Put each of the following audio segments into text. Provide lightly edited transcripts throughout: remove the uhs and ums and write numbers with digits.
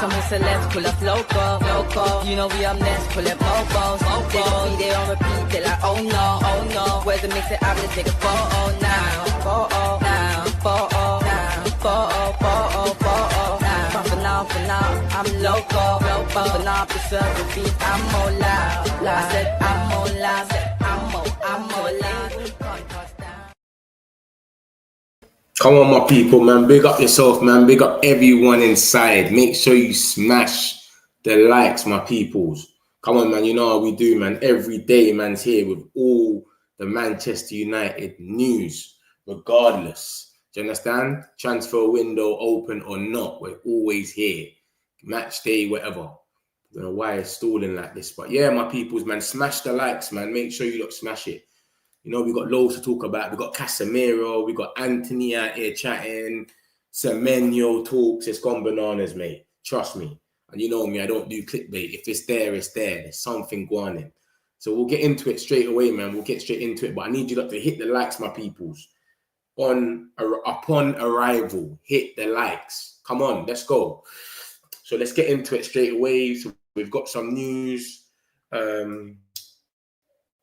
some celebs pull up loco. You know we up next, pull up mobos. They don't see, they on repeat, they like, oh no. Where's the mix it up, let's take a photo now. But for now, I'm loco. But for now, preserve the beat, I'm more loud. I said I'm more loud, I'm more loud. Come on, my people, man. Big up yourself, man. Big up everyone inside. Make sure you smash the likes, my peoples. Come on, man. You know how we do, man. Every day, man's here with all the Manchester United news, regardless. Do you understand? Transfer window open or not, we're always here. Match day, whatever. I don't know why it's stalling like this. But yeah, my peoples, man. Smash the likes, man. Make sure you look smash it. You know, we got loads to talk about. We got Casemiro, we got Anthony out here chatting, Semenyo talks. It's gone bananas, mate. Trust me. And you know me, I don't do clickbait. If it's there, it's there. There's something going on. So we'll get into it straight away, man. We'll get straight into it. But I need you lot to hit the likes, my peoples. Upon arrival, hit the likes. Come on, let's go. So let's get into it straight away. So we've got some news. Where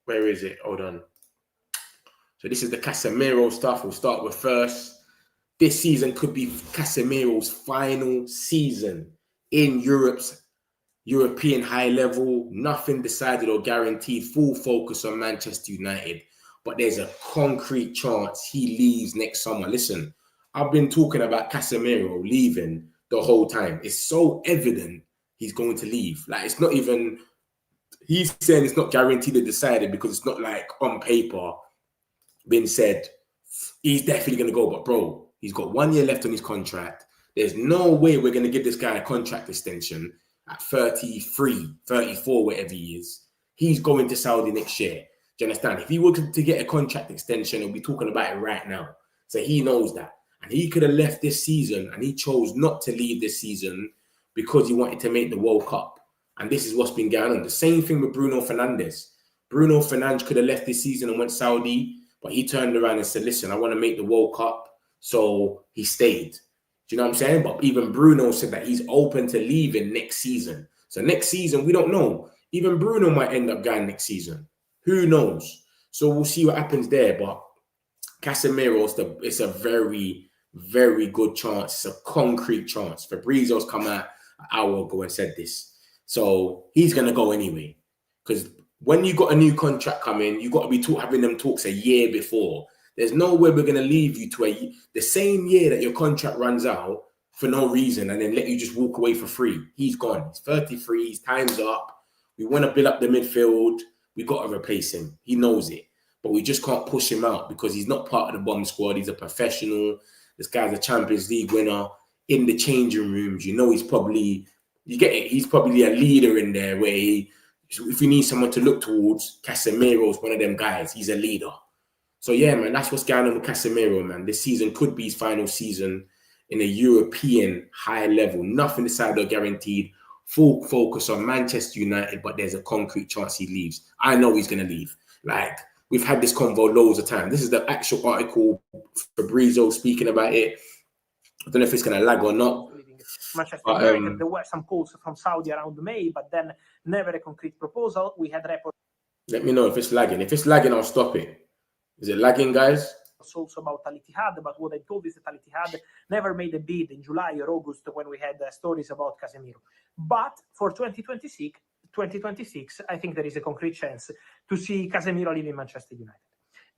is it? Hold on. So this is the Casemiro stuff. We'll start with first. This season could be Casemiro's final season in European high level. Nothing decided or guaranteed. Full focus on Manchester United. But there's a concrete chance he leaves next summer. Listen, I've been talking about Casemiro leaving the whole time. It's so evident he's going to leave. Like, it's not even... He's saying it's not guaranteed or decided because it's not like on paper been said he's definitely going to go. But bro, he's got 1 year left on his contract. There's no way we're going to give this guy a contract extension at 33, 34, whatever he is. He's going to Saudi next year. Do you understand? If he were to get a contract extension, we'll be talking about it right now. So he knows that. And he could have left this season, and he chose not to leave this season because he wanted to make the World Cup. And this is what's been going on. The same thing with Bruno Fernandes. Bruno Fernandes could have left this season and went Saudi, but he turned around and said, listen, I want to make the World Cup. So he stayed. Do you know what I'm saying? But even Bruno said that he's open to leaving next season. So next season, we don't know. Even Bruno might end up going next season. Who knows? So we'll see what happens there. But Casemiro, it's a very, very good chance. It's a concrete chance. Fabrizio's come out an hour ago and said this. So he's going to go anyway. Because when you got a new contract coming, you got to be having them talks a year before. There's no way we're going to leave you to the same year that your contract runs out for no reason and then let you just walk away for free. He's gone. He's 33. His time's up. We want to build up the midfield. We got to replace him. He knows it. But we just can't push him out because he's not part of the bomb squad. He's a professional. This guy's a Champions League winner. In the changing rooms, you know, he's probably, you get it, he's probably a leader in there where if you need someone to look towards, Casemiro's one of them guys. He's a leader. So, yeah, man, that's what's going on with Casemiro, man. This season could be his final season in a European high level. Nothing decided or guaranteed. Full focus on Manchester United, but there's a concrete chance he leaves. I know he's going to leave. Like, we've had this convo loads of times. This is the actual article, Fabrizio speaking about it. I don't know if it's going to lag or not. Manchester United, there were some calls from Saudi around May, but then never a concrete proposal. We had reports. Let me know if it's lagging. If it's lagging, I'll stop it. Is it lagging, guys? Also about Al Ittihad, but what I told is that Al Ittihad never made a bid in July or August when we had stories about Casemiro. But for 2026, I think there is a concrete chance to see Casemiro leaving Manchester United.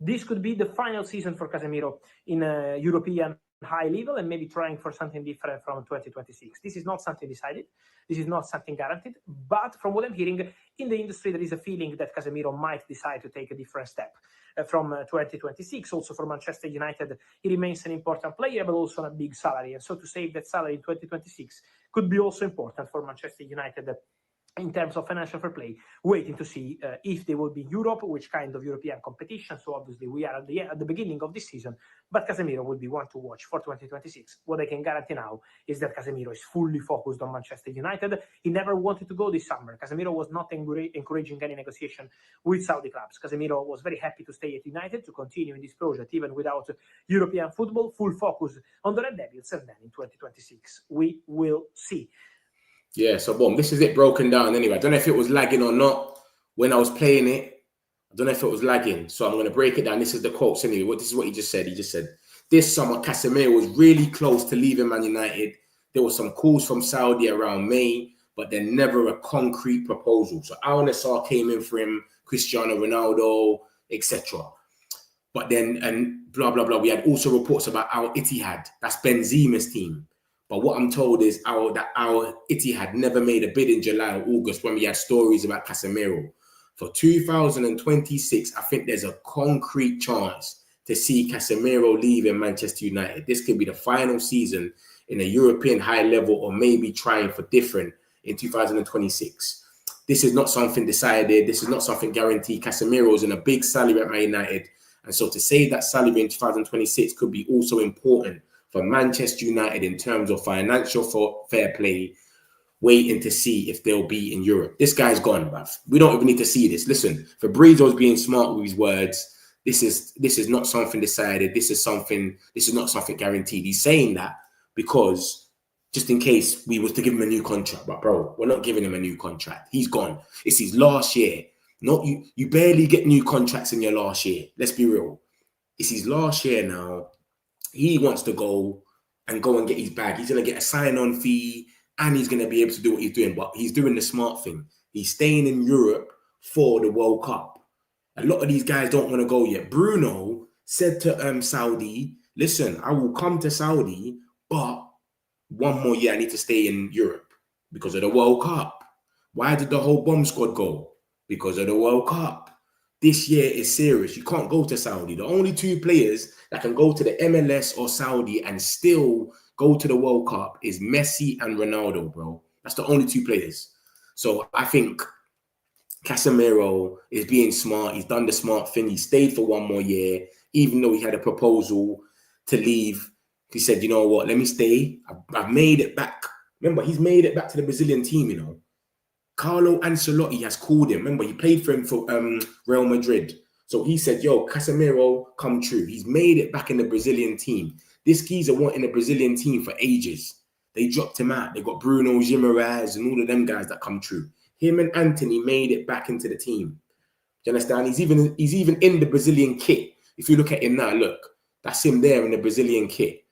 This could be the final season for Casemiro in a European high level and maybe trying for something different from 2026. This is not something decided. This is not something guaranteed. But from what I'm hearing, in the industry, there is a feeling that Casemiro might decide to take a different step from 2026. Also for Manchester United, he remains an important player, but also on a big salary. And so to save that salary in 2026 could be also important for Manchester United in terms of financial fair play, waiting to see if they will be in Europe, which kind of European competition. So obviously we are at the beginning of this season, but Casemiro will be one to watch for 2026. What I can guarantee now is that Casemiro is fully focused on Manchester United. He never wanted to go this summer. Casemiro was not encouraging any negotiation with Saudi clubs. Casemiro was very happy to stay at United, to continue in this project, even without European football, full focus on the Red Devils, and then in 2026, we will see. Yeah, so boom, this is it broken down anyway. I don't know if it was lagging or not when I was playing it. I don't know if it was lagging. So I'm going to break it down. This is the quotes anyway. This is what he just said. He just said, this summer, Casemiro was really close to leaving Man United. There were some calls from Saudi around May, but then never a concrete proposal. So Al Nassr came in for him, Cristiano Ronaldo, etc. But then, and blah, blah, blah. We had also reports about Al Ittihad. That's Benzema's team. But what I'm told is that our Ittihad never made a bid in July or August when we had stories about Casemiro. For 2026, I think there's a concrete chance to see Casemiro leaving Manchester United. This could be the final season in a European high level or maybe trying for different in 2026. This is not something decided. This is not something guaranteed. Casemiro is in a big salary at Man United. And so to say that salary in 2026 could be also important for Manchester United in terms of financial fair play, waiting to see if they'll be in Europe. This guy's gone, bruv. We don't even need to see this. Listen, Fabrizio's being smart with his words. This is not something decided. This is not something guaranteed. He's saying that because just in case we was to give him a new contract. But bro, we're not giving him a new contract. He's gone. It's his last year. Not you. You barely get new contracts in your last year. Let's be real. It's his last year now. He wants to go and get his bag. He's going to get a sign-on fee and he's going to be able to do what he's doing. But he's doing the smart thing. He's staying in Europe for the World Cup. A lot of these guys don't want to go yet. Bruno said to Saudi, listen, I will come to Saudi, but one more year I need to stay in Europe because of the World Cup. Why did the whole bomb squad go? Because of the World Cup. This year is serious. You can't go to Saudi. The only two players that can go to the MLS or Saudi and still go to the World Cup is Messi and Ronaldo, bro. That's the only two players. So I think Casemiro is being smart. He's done the smart thing. He stayed for one more year, even though he had a proposal to leave. He said, you know what, let me stay. I've made it back. Remember, he's made it back to the Brazilian team, you know. Carlo Ancelotti has called him. Remember, he played for him for Real Madrid. So he said, yo, Casemiro, come true. He's made it back in the Brazilian team. This geezer wanted the Brazilian team for ages. They dropped him out. They got Bruno, Guimaraes, and all of them guys that come true. Him and Anthony made it back into the team. Do you understand? He's even in the Brazilian kit. If you look at him now, look, that's him there in the Brazilian kit.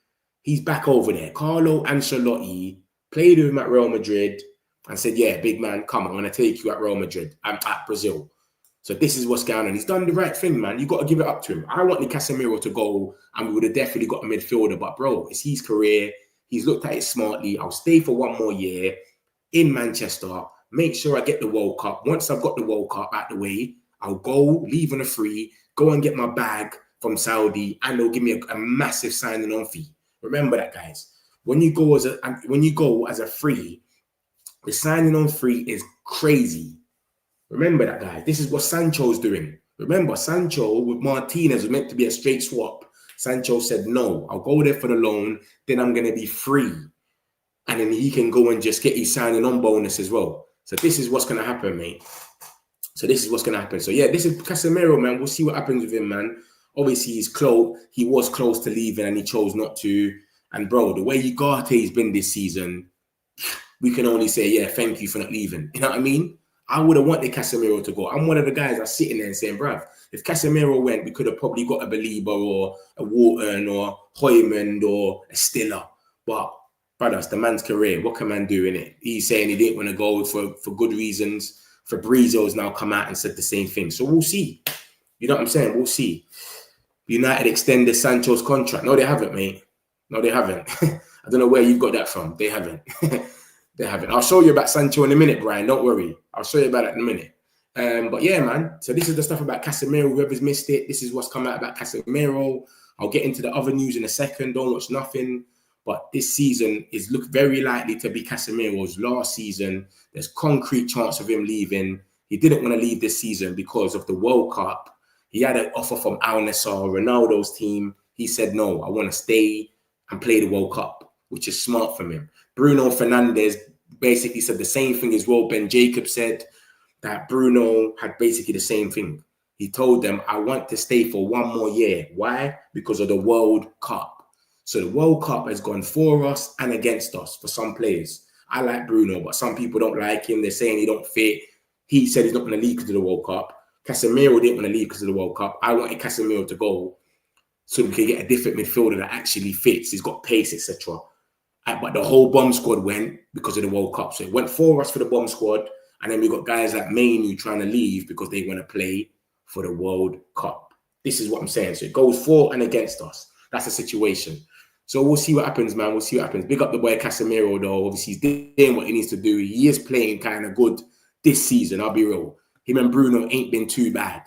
He's back over there. Carlo Ancelotti played with him at Real Madrid and said, yeah, big man, come, I'm going to take you at Real Madrid. I'm at Brazil. So this is what's going on. He's done the right thing, man. You got to give it up to him. I wanted Casemiro to go and we would have definitely got a midfielder. But, bro, it's his career. He's looked at it smartly. I'll stay for one more year in Manchester. Make sure I get the World Cup. Once I've got the World Cup out the way, I'll go, leave on a free, go and get my bag from Saudi, and they'll give me a massive signing on fee. Remember that, guys. When you go as a free, the signing on free is crazy. Remember that, guys. This is what Sancho's doing. Remember, Sancho with Martinez was meant to be a straight swap. Sancho said, no, I'll go there for the loan. Then I'm going to be free. And then he can go and just get his signing on bonus as well. So this is what's going to happen, mate. So this is what's going to happen. So, yeah, this is Casemiro, man. We'll see what happens with him, man. Obviously, he was close to leaving and he chose not to. And, bro, the way Ugarte's been this season, we can only say, yeah, thank you for not leaving. You know what I mean? I would have wanted Casemiro to go. I'm one of the guys that's sitting there and saying, bruv, if Casemiro went, we could have probably got a Belieber or a Wharton or Hoymond or a Stiller. But, brother, it's the man's career. What can man do in it? He's saying he didn't want to go for good reasons. Fabrizio's now come out and said the same thing. So we'll see. You know what I'm saying? We'll see. United extended Sancho's contract. No, they haven't, mate. No, they haven't. I don't know where you got that from. They haven't. They haven't. I'll show you about Sancho in a minute, Brian. Don't worry. I'll show you about it in a minute. But yeah, man. So this is the stuff about Casemiro. Whoever's missed it, this is what's come out about Casemiro. I'll get into the other news in a second. Don't watch nothing. But this season is very likely to be Casemiro's last season. There's concrete chance of him leaving. He didn't want to leave this season because of the World Cup. He had an offer from Al Nassr, Ronaldo's team. He said, no, I want to stay and play the World Cup, which is smart from him. Bruno Fernandes basically said the same thing as well. Ben Jacobs said that Bruno had basically the same thing. He told them, I want to stay for one more year. Why? Because of the World Cup. So the World Cup has gone for us and against us for some players. I like Bruno, but some people don't like him. They're saying he don't fit. He said he's not going to leave because of the World Cup. Casemiro didn't want to leave because of the World Cup. I wanted Casemiro to go so we could get a different midfielder that actually fits. He's got pace, etc. But the whole bomb squad went because of the World Cup. So it went 4 of us for the bomb squad. And then we got guys like Mainoo trying to leave because they want to play for the World Cup. This is what I'm saying. So it goes for and against us. That's the situation. So we'll see what happens, man. We'll see what happens. Big up the boy Casemiro, though. Obviously, he's doing what he needs to do. He is playing kind of good this season, I'll be real. Him and Bruno ain't been too bad.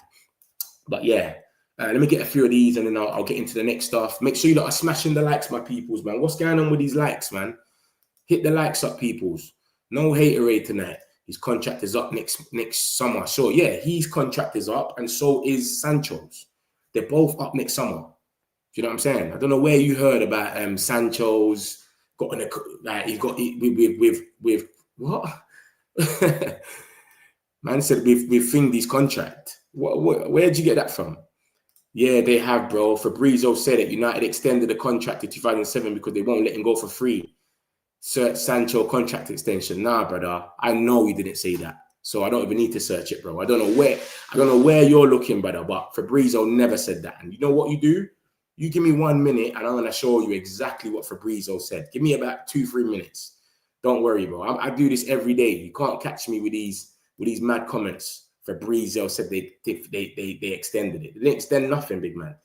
But yeah, let me get a few of these and then I'll get into the next stuff. Make sure you lot are smashing the likes, my peoples, man. What's going on with these likes, man? Hit the likes up, peoples. No haterade tonight. His contract is up next summer. So yeah, his contract is up and so is Sancho's. They're both up next summer. Do you know what I'm saying? I don't know where you heard about Sancho's got he's got with what? Man said we've thinged his contract. Where'd you get that from? Yeah, they have, bro. Fabrizio said it. United extended the contract to 2007 because they won't let him go for free. Search Sancho contract extension. Nah, brother. I know he didn't say that. So I don't even need to search it, bro. I don't know where you're looking, brother, but Fabrizio never said that. And you know what you do? You give me 1 minute and I'm going to show you exactly what Fabrizio said. Give me about 2-3 minutes. Don't worry, bro. I do this every day. You can't catch me with these mad comments. Fabrizio said they extended it. They didn't extend nothing, big man.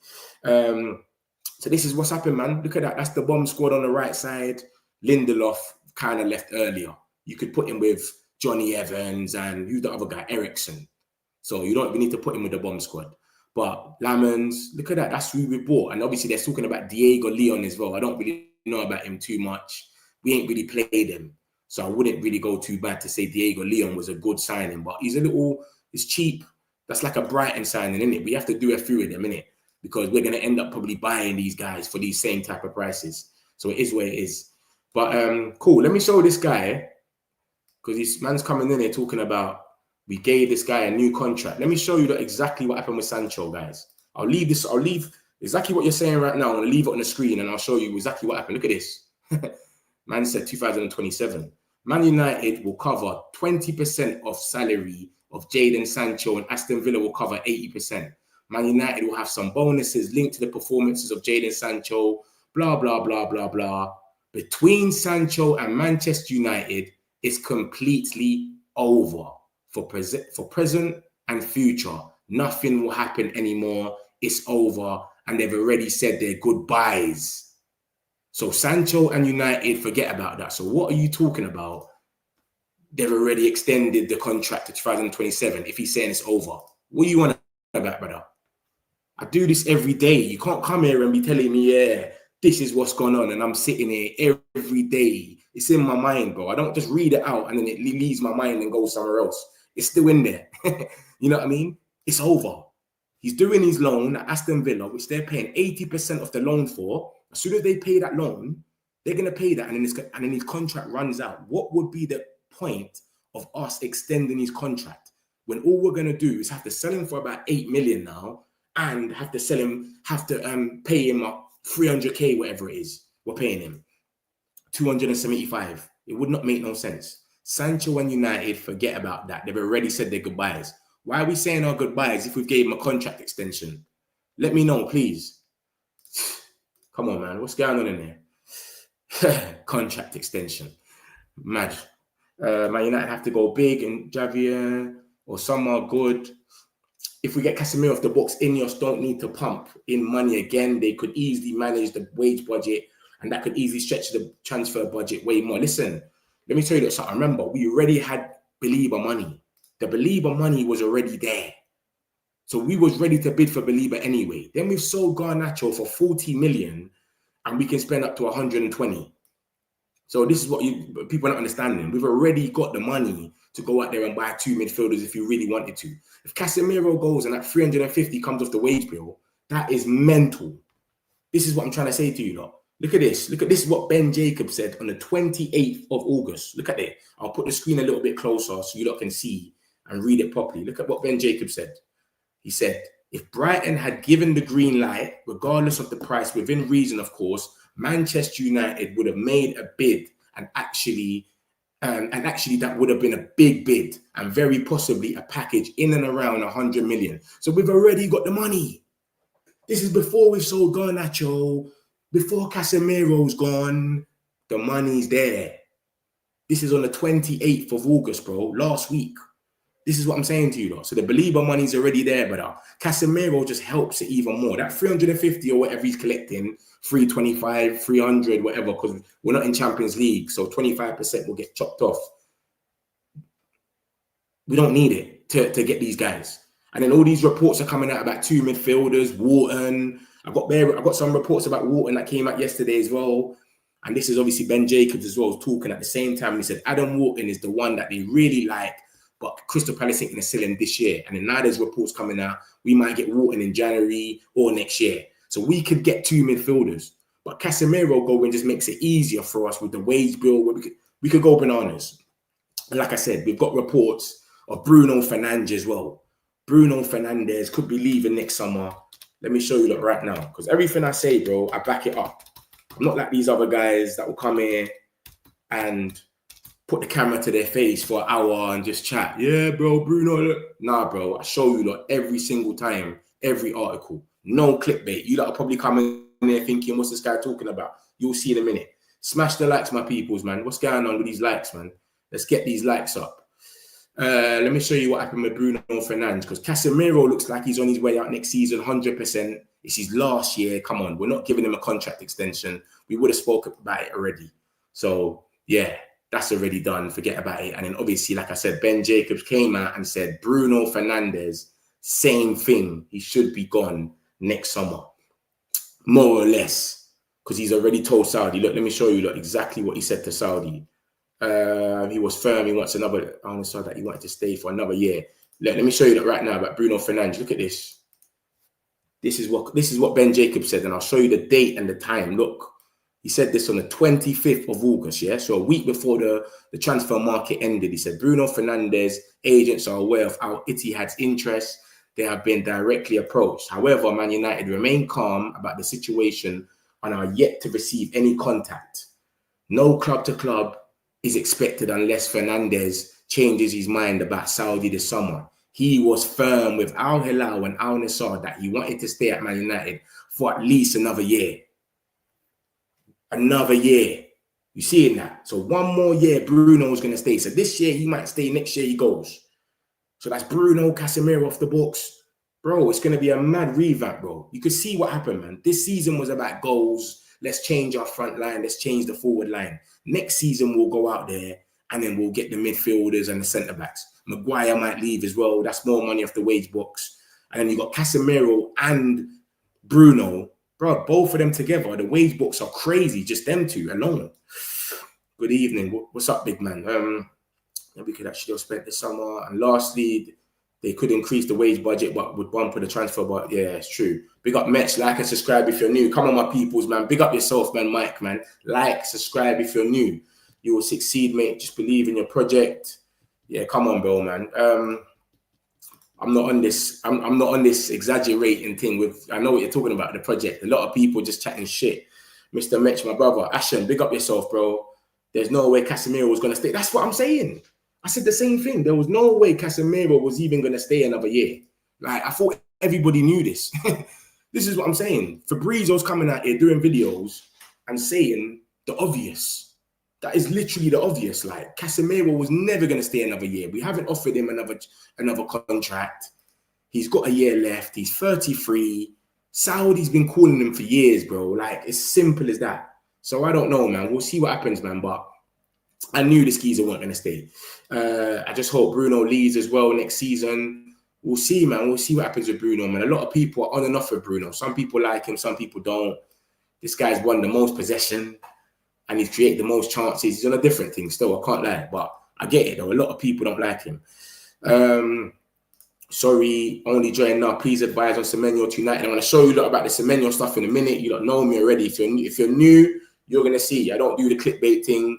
So this is what's happened, man. Look at that. That's the bomb squad on the right side. Lindelof kind of left earlier. You could put him with Johnny Evans and who's the other guy? Ericsson. So you don't even need to put him with the bomb squad. But Lamans, look at that. That's who we bought. And obviously they're talking about Diego Leon as well. I don't really know about him too much. We ain't really played him. So I wouldn't really go too bad to say Diego Leon was a good signing. But it's cheap. That's like a Brighton signing, isn't it? We have to do a few of them, innit? Because we're going to end up probably buying these guys for these same type of prices. So it is what it is. But cool. Let me show this guy. Because this man's coming in here talking about we gave this guy a new contract. Let me show you exactly what happened with Sancho, guys. I'll leave exactly what you're saying right now. I'm going to leave it on the screen and I'll show you exactly what happened. Look at this. Man said 2027. Man United will cover 20% of salary of Jadon Sancho and Aston Villa will cover 80%. Man United will have some bonuses linked to the performances of Jadon Sancho, blah, blah, blah, blah, blah. Between Sancho and Manchester United, it's completely over for present and future. Nothing will happen anymore. It's over. And they've already said their goodbyes. So Sancho and United, forget about that. So what are you talking about? They've already extended the contract to 2027 if he's saying it's over. What do you want about, brother? I do this every day. You can't come here and be telling me, yeah, this is what's going on. And I'm sitting here every day. It's in my mind, bro. I don't just read it out and then it leaves my mind and goes somewhere else. It's still in there. You know what I mean? It's over. He's doing his loan at Aston Villa, which they're paying 80% of the loan for. As soon as they pay that loan, they're going to pay that. And then his contract runs out. What would be the point of us extending his contract when all we're going to do is have to sell him for about 8 million now and have to pay him up 300k, whatever it is we're paying him, 275. It would not make no sense. Sancho and United, forget about that. They've already said their goodbyes. Why are we saying our goodbyes if we gave him a contract extension? Let me know, please. Come on, man. What's going on in there? Contract extension. Mad. Man United have to go big and Javier or some are good. If we get Casemiro off the books, Ineos don't need to pump in money again. They could easily manage the wage budget and that could easily stretch the transfer budget way more. Listen, let me tell you something. Remember, we already had Belieber money. The Belieber money was already there. So we was ready to bid for Belieber anyway. Then we've sold Garnacho for 40 million and we can spend up to 120. So this is what people are not understanding. We've already got the money to go out there and buy 2 midfielders if you really wanted to. If Casemiro goes and that 350 comes off the wage bill, that is mental. This is what I'm trying to say to you lot. Look at this. Look at this, what Ben Jacobs said on the 28th of August. Look at it. I'll put the screen a little bit closer so you lot can see and read it properly. Look at what Ben Jacobs said. He said, if Brighton had given the green light, regardless of the price, within reason, of course, Manchester United would have made a bid and actually And actually, that would have been a big bid and very possibly a package in and around 100 million. So we've already got the money. This is before we've sold Garnacho, before Casemiro's gone. The money's there. This is on the 28th of August, bro, last week. This is what I'm saying to you, though. So the Belieber money's already there, brother. Casemiro just helps it even more. That 350 or whatever he's collecting, 325, 300, whatever, because we're not in Champions League, so 25% will get chopped off. We don't need it to get these guys. And then all these reports are coming out about 2 midfielders, Wharton. I've got some reports about Wharton that came out yesterday as well. And this is obviously Ben Jacobs as well talking at the same time. He said Adam Wharton is the one that they really like, but Crystal Palace ain't going to sell him this year. And then now there's reports coming out. We might get Wharton in January or next year. So we could get 2 midfielders. But Casemiro going just makes it easier for us with the wage bill. Where we could go bananas. And like I said, we've got reports of Bruno Fernandes as well. Bruno Fernandes could be leaving next summer. Let me show you that right now. Because everything I say, bro, I back it up. I'm not like these other guys that will come here and put the camera to their face for an hour and just chat. Yeah, bro, Bruno. Look. Nah, bro, I show you lot every single time, every article. No clickbait. You lot are probably coming in there thinking, what's this guy talking about? You'll see in a minute. Smash the likes, my peoples, man. What's going on with these likes, man? Let's get these likes up. Let me show you what happened with Bruno Fernandes, because Casemiro looks like he's on his way out next season, 100%. It's his last year. Come on, we're not giving him a contract extension. We would have spoken about it already. So, yeah, that's already done. Forget about it. And then obviously, like I said, Ben Jacobs came out and said, Bruno Fernandes, same thing. He should be gone next summer, more or less, because he's already told Saudi. Look, let me show you exactly what he said to Saudi. He was firm. He wants another. I only saw that he wanted to stay for another year. Let me show you that right now about Bruno Fernandes. Look at this. This is what Ben Jacobs said, and I'll show you the date and the time. Look, he said this on the 25th of August. Yeah, so a week before the transfer market ended. He said Bruno Fernandes agents are aware of Al Ittihad's interest. They have been directly approached. However, Man United remain calm about the situation and are yet to receive any contact. No club to club is expected unless Fernandes changes his mind about Saudi this summer. He was firm with Al Hilal and Al Nassr that he wanted to stay at Man United for at least another year. Another year. You seeing that? So one more year, Bruno's going to stay. So this year he might stay, next year he goes. So that's Bruno, Casemiro off the books. Bro, it's going to be a mad revamp, bro. You could see what happened, man. This season was about goals. Let's change our front line. Let's change the forward line. Next season, we'll go out there and then we'll get the midfielders and the centre-backs. Maguire might leave as well. That's more money off the wage box. And then you got Casemiro and Bruno. Bro, both of them together, the wage books are crazy. Just them two alone. Good evening. What's up, big man? We could actually have spent the summer. And lastly, they could increase the wage budget, but would bump with the transfer. But yeah, it's true. Big up Mets. Like and subscribe if you're new. Come on, my peoples, man. Big up yourself, man, Mike, man. Like, subscribe if you're new. You will succeed, mate. Just believe in your project. Yeah, come on, bro, man. I'm not on this. I'm not on this exaggerating thing with. I know what you're talking about, the project. A lot of people just chatting shit. Mr. Mitch, my brother, Ashen, big up yourself, bro. There's no way Casemiro was going to stay. That's what I'm saying. I said the same thing. There was no way Casemiro was even going to stay another year. Like, I thought everybody knew this. This is what I'm saying. Fabrizio's coming out here doing videos and saying the obvious. That is literally the obvious. Like, Casemiro was never going to stay another year. We haven't offered him another contract. He's got a year left. He's 33. Saudi's been calling him for years, bro. Like, it's simple as that. So I don't know, man. We'll see what happens, man. But I knew this geezer weren't going to stay. I just hope Bruno leaves as well next season. We'll see, man. We'll see what happens with Bruno, man. A lot of people are on and off with Bruno. Some people like him. Some people don't. This guy's won the most possession. And he's created the most chances. He's on a different thing still, I can't lie. But I get it, though. A lot of people don't like him. Sorry, only joining now. Please advise on Semenyo tonight. And I'm going to show you a lot about the Semenyo stuff in a minute. You don't know me already. If you're new, you're going to see. I don't do the clickbait thing.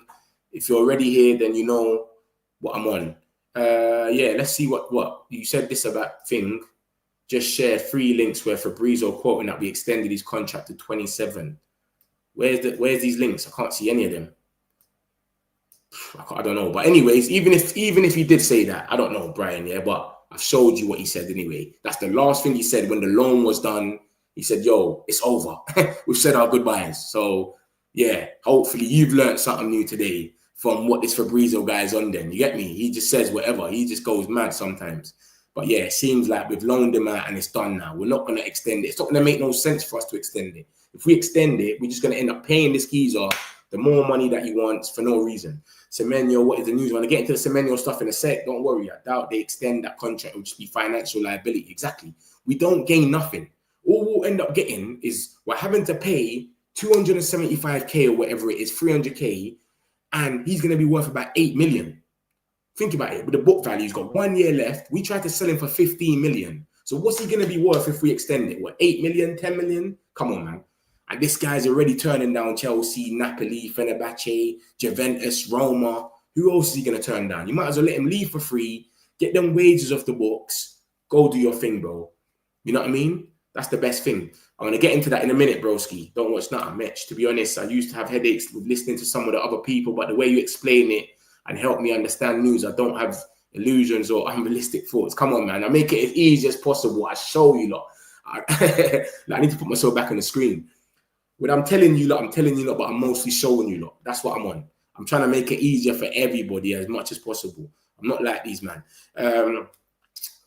If you're already here, then you know what I'm on. Yeah, let's see what. You said this about thing. Just share 3 links where Fabrizio quoting that we extended his contract to 27. Where's these links? I can't see any of them. I don't know. But anyways, even if he did say that, I don't know, Brian, yeah, but I've showed you what he said anyway. That's the last thing he said when the loan was done. He said, yo, it's over. We've said our goodbyes. So, yeah, hopefully you've learned something new today from what this Fabrizio guy is on then. You get me? He just says whatever. He just goes mad sometimes. But, yeah, it seems like we've loaned him out and it's done now. We're not going to extend it. It's not going to make no sense for us to extend it. If we extend it, we're just going to end up paying this geezer the more money that he wants for no reason. Semenyo, what is the news? When I get into the Semenyo stuff in a sec, don't worry. I doubt they extend that contract. It will just be financial liability. Exactly. We don't gain nothing. All we'll end up getting is we're having to pay 275k or whatever it is, 300k, and he's going to be worth about 8 million. Think about it. With the book value, he's got 1 year left. We tried to sell him for 15 million. So what's he going to be worth if we extend it? What, 8 million, 10 million? Come on, man. And this guy's already turning down Chelsea, Napoli, Fenerbahce, Juventus, Roma. Who else is he going to turn down? You might as well let him leave for free, get them wages off the books, go do your thing, bro. You know what I mean? That's the best thing. I'm going to get into that in a minute, broski. Don't watch nothing, Mitch. To be honest, I used to have headaches with listening to some of the other people, but the way you explain it and help me understand news, I don't have illusions or unrealistic thoughts. Come on, man. I make it as easy as possible. I show you lot. I need to put myself back on the screen. When I'm telling you lot, but I'm mostly showing you lot. That's what I'm on. I'm trying to make it easier for everybody as much as possible. I'm not like these, man.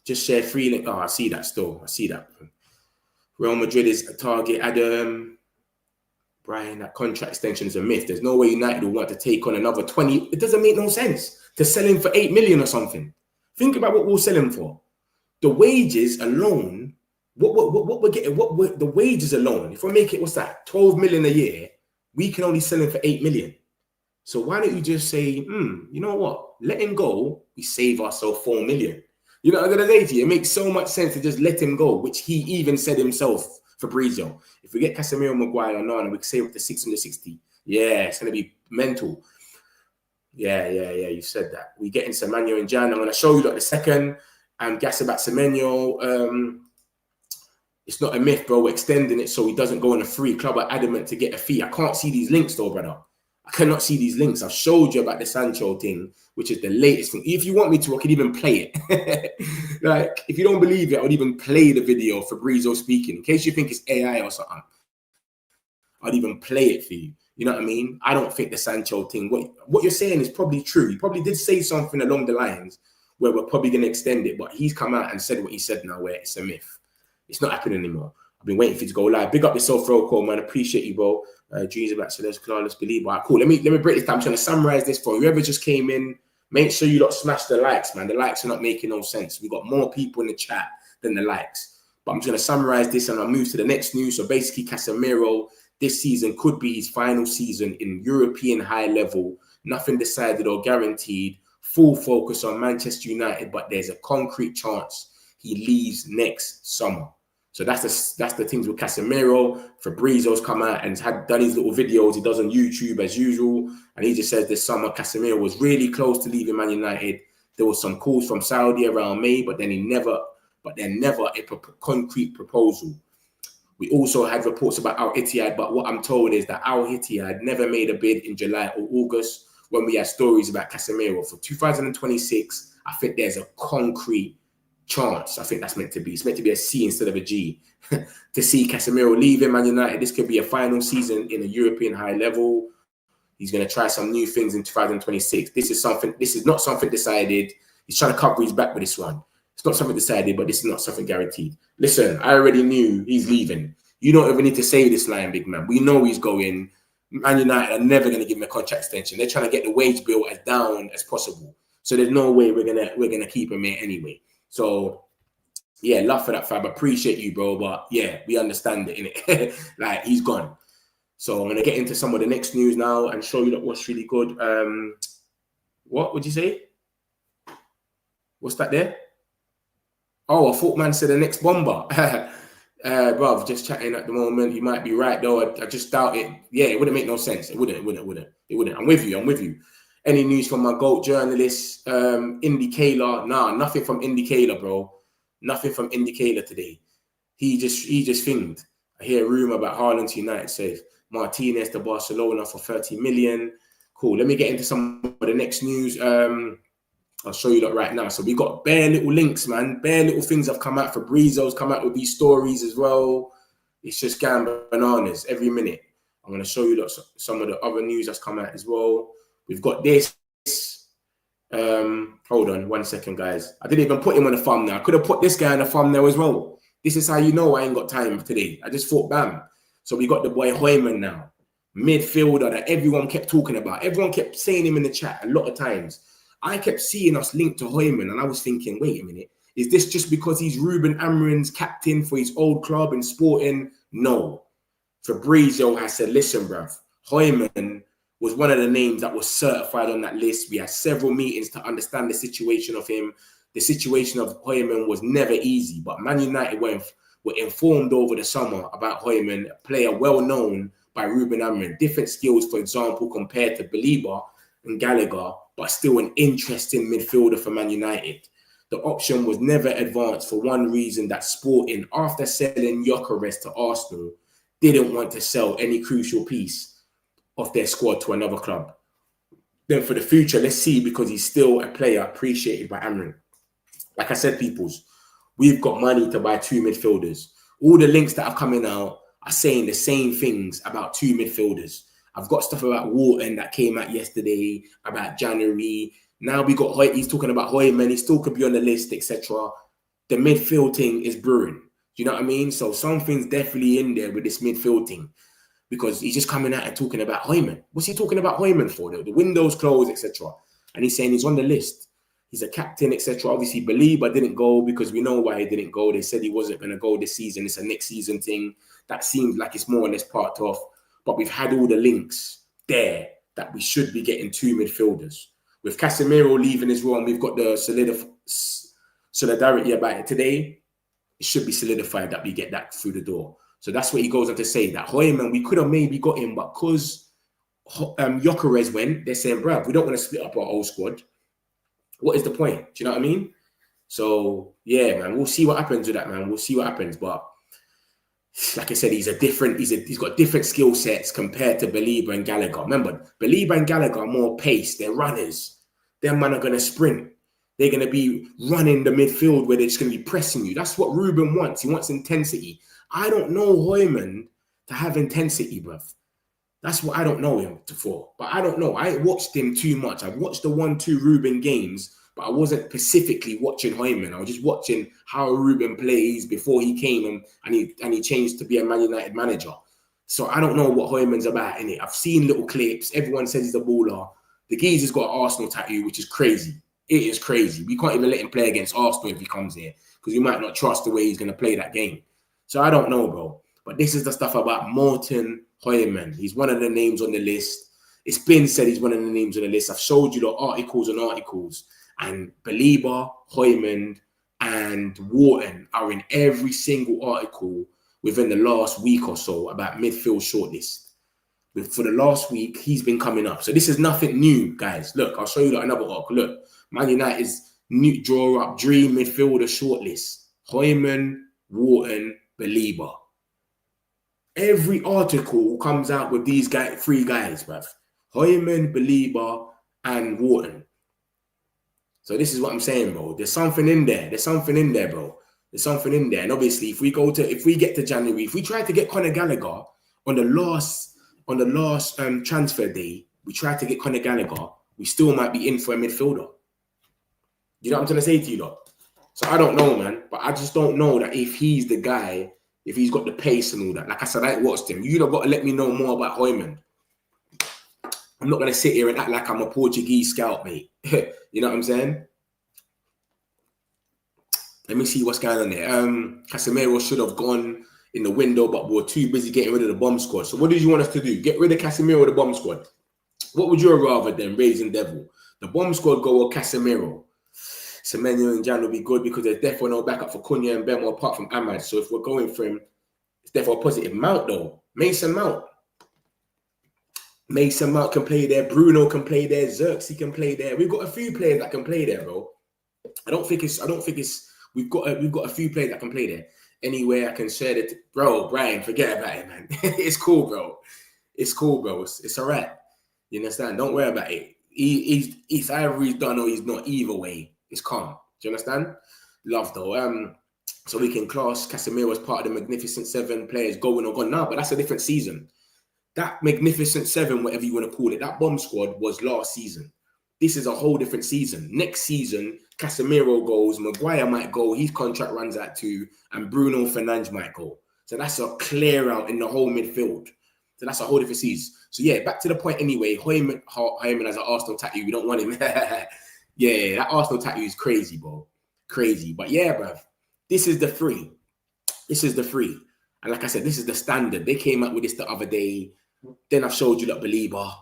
Just share free link. Oh, I see that still. I see that. Real Madrid is a target. Adam, Brian, that contract extension is a myth. There's no way United will want to take on another 20. It doesn't make no sense to sell him for 8 million or something. Think about what we'll sell him for. The wages alone, what we're getting, the wages alone, if we make it, what's that, 12 million a year, we can only sell him for 8 million. So why don't you just say, you know what, let him go, we save ourselves 4 million. You know what I'm going to say to you? It makes so much sense to just let him go, which he even said himself, Fabrizio. If we get Casemiro, Maguire, and Nana, we can save up to 660. Yeah, it's going to be mental. Yeah, you said that. We get in Semenyo in Jan. I'm going to show you the second. And guess about Semenyo. It's not a myth, bro. We're extending it so he doesn't go on a free. Club are adamant to get a fee. I can't see these links though, brother. I cannot see these links. I've showed you about the Sancho thing, which is the latest thing. If you want me to, I could even play it. Like, if you don't believe it, I would even play the video of Fabrizio speaking. In case you think it's AI or something, I'd even play it for you. You know what I mean? I don't think the Sancho thing, what you're saying is probably true. He probably did say something along the lines where we're probably going to extend it, but he's come out and said what he said now, where it's a myth. It's not happening anymore. I've been waiting for you to go live. Big up yourself, Rocco, man. Appreciate you, bro. Dreams about Celeste, Claudeless, Believe. All right, cool. Let me break this down. I'm trying to summarize this for whoever just came in. Make sure you lot smash the likes, man. The likes are not making no sense. We got more people in the chat than the likes. But I'm just going to summarize this and I'll move to the next news. So basically, Casemiro this season could be his final season in European high level. Nothing decided or guaranteed. Full focus on Manchester United, but there's a concrete chance he leaves next summer. So that's the things with Casemiro. Fabrizio's come out and done his little videos he does on YouTube as usual. And he just says this summer Casemiro was really close to leaving Man United. There was some calls from Saudi around May, but then never a concrete proposal. We also had reports about Al Ittihad, but what I'm told is that Al Ittihad never made a bid in July or August when we had stories about Casemiro. For 2026, I think there's a concrete chance. I think that's meant to be. It's meant to be a C instead of a G. To see Casemiro leaving Man United, this could be a final season in a European high level. He's going to try some new things in 2026. This is not something decided. He's trying to cover his back with this one. It's not something decided, but this is not something guaranteed. Listen, I already knew he's leaving. You don't even need to say this line, big man. We know he's going. Man United are never going to give him a contract extension. They're trying to get the wage bill as down as possible. So there's no way we're gonna keep him here anyway. So, yeah, love for that, Fab. Appreciate you, bro. But, yeah, we understand it, innit? Like, he's gone. So I'm going to get into some of the next news now and show you what's really good. What would you say? What's that there? Oh, I thought man said the next bomber. Bruv, just chatting at the moment. You might be right, though. I just doubt it. Yeah, it wouldn't make no sense. It wouldn't. I'm with you. Any news from my GOAT journalist, Indicator? Nah, nothing from Indicator, bro. Nothing from Indicator today. He just thinked. I hear a rumor about Haaland to United safe. Martinez to Barcelona for 30 million. Cool. Let me get into some of the next news. I'll show you that right now. So we got bare little links, man. Bare little things have come out. Fabrizio's come out with these stories as well. It's just going bananas every minute. I'm going to show you some of the other news that's come out as well. We've got this. Hold on 1 second, guys. I didn't even put him on the thumbnail. I could have put this guy on the thumbnail as well. This is how you know I ain't got time today. I just thought, bam. So we got the boy Hjulmand now. Midfielder that everyone kept talking about. Everyone kept saying him in the chat a lot of times. I kept seeing us linked to Hjulmand, and I was thinking, wait a minute. Is this just because he's Ruben Amorim's captain for his old club in Sporting? No. Fabrizio has said, listen, bruv, Hjulmand was one of the names that was certified on that list. We had several meetings to understand the situation of him. The situation of Hjulmand was never easy, but Man United were informed over the summer about Hjulmand, a player well known by Ruben Amorim. Different skills, for example, compared to Belieber and Gallagher, but still an interesting midfielder for Man United. The option was never advanced for one reason, that Sporting, after selling Gyökeres to Arsenal, didn't want to sell any crucial piece of their squad to another club. Then for the future, let's see, because he's still a player appreciated by Amorim. Like I said, peoples, we've got money to buy 2 midfielders. All the links that are coming out are saying the same things about 2 midfielders. I've got stuff about Wharton that came out yesterday, about January. Now we got, he's talking about Hjulmand, he still could be on the list, etc. The midfield thing is brewing. Do you know what I mean? So something's definitely in there with this midfield thing, because he's just coming out and talking about Hjulmand. What's he talking about Hjulmand for? The window's closed, etc. And he's saying he's on the list. He's a captain, etc. Obviously, Belieber didn't go because we know why he didn't go. They said he wasn't going to go this season. It's a next season thing. That seems like it's more or less part of. But we've had all the links there that we should be getting 2 midfielders. With Casemiro leaving as well, and we've got the solidarity about it today, it should be solidified that we get that through the door. So that's what he goes on to say, that Hjulmand, we could have maybe got him, but because Gyökeres went, they're saying, bruv, we don't want to split up our old squad. What is the point? Do you know what I mean? So, yeah, man, we'll see what happens with that, man. We'll see what happens. But like I said, he's got different skill sets compared to Belieber and Gallagher. Remember, Belieber and Gallagher are more pace. They're runners. Them man are going to sprint. They're going to be running the midfield where they're just going to be pressing you. That's what Ruben wants. He wants intensity. I don't know Hjulmand to have intensity, bruv. That's what I don't know him for. But I don't know. I watched him too much. I've watched the 1-2 Ruben games, but I wasn't specifically watching Hjulmand. I was just watching how Ruben plays before he came and he changed to be a Man United manager. So I don't know what Hjulmand's about, innit? I've seen little clips. Everyone says he's a baller. The geezer's got an Arsenal tattoo, which is crazy. It is crazy. We can't even let him play against Arsenal if he comes here, because we might not trust the way he's going to play that game. So I don't know, bro. But this is the stuff about Morten Hjulmand. He's one of the names on the list. It's been said he's one of the names on the list. I've showed you the articles and articles. And Belieber, Hjulmand, and Wharton are in every single article within the last week or so about midfield shortlist. For the last week, he's been coming up. So this is nothing new, guys. Look, I'll show you another article. Look, Man United's new draw up dream midfielder shortlist. Hjulmand, Wharton, Belieber. Every article comes out with these 3 guys, bruv. Hjulmand, Belieber, and Wharton. So this is what I'm saying, bro. There's something in there. There's something in there, bro. There's something in there. And obviously, if we get to January, if we try to get Conor Gallagher on the last transfer day, we try to get Conor Gallagher, we still might be in for a midfielder. You know what I'm trying to say to you, though? So I don't know, man. But I just don't know that if he's the guy, if he's got the pace and all that. Like I said, I ain't watched him. You've got to let me know more about Hjulmand. I'm not going to sit here and act like I'm a Portuguese scout, mate. You know what I'm saying? Let me see what's going on there. Casemiro should have gone in the window, but we were too busy getting rid of the bomb squad. So what did you want us to do? Get rid of Casemiro or the bomb squad? What would you rather than raising devil? The bomb squad go with Casemiro. Semenyo and Jan will be good because there's definitely no backup for Cunha and Bemo apart from Ahmad. So if we're going for him, it's definitely a positive. Mount, though. Mason Mount. Mason Mount can play there. Bruno can play there. Xerxes can play there. We've got a few players that can play there, bro. We've got a few players that can play there. Anyway, I can share it. Bro, Brian, forget about it, man. It's cool, bro. It's cool, bro. It's all right. You understand? Don't worry about it. He's either he's done or he's not. Either way, it's calm. Do you understand? Love though. So we can class Casemiro as part of the Magnificent Seven players going or gone now, but that's a different season. That Magnificent Seven, whatever you want to call it, that bomb squad was last season. This is a whole different season. Next season, Casemiro goes, Maguire might go, his contract runs out too, and Bruno Fernandes might go. So that's a clear out in the whole midfield. So that's a whole different season. So yeah, back to the point anyway. Hjulmand has an Arsenal tattoo. We don't want him. Yeah, that Arsenal tattoo is crazy, bro. Crazy. But yeah, bruv, this is the free. This is the free. And like I said, this is the standard. They came out with this the other day. Then I've showed you that Belieber.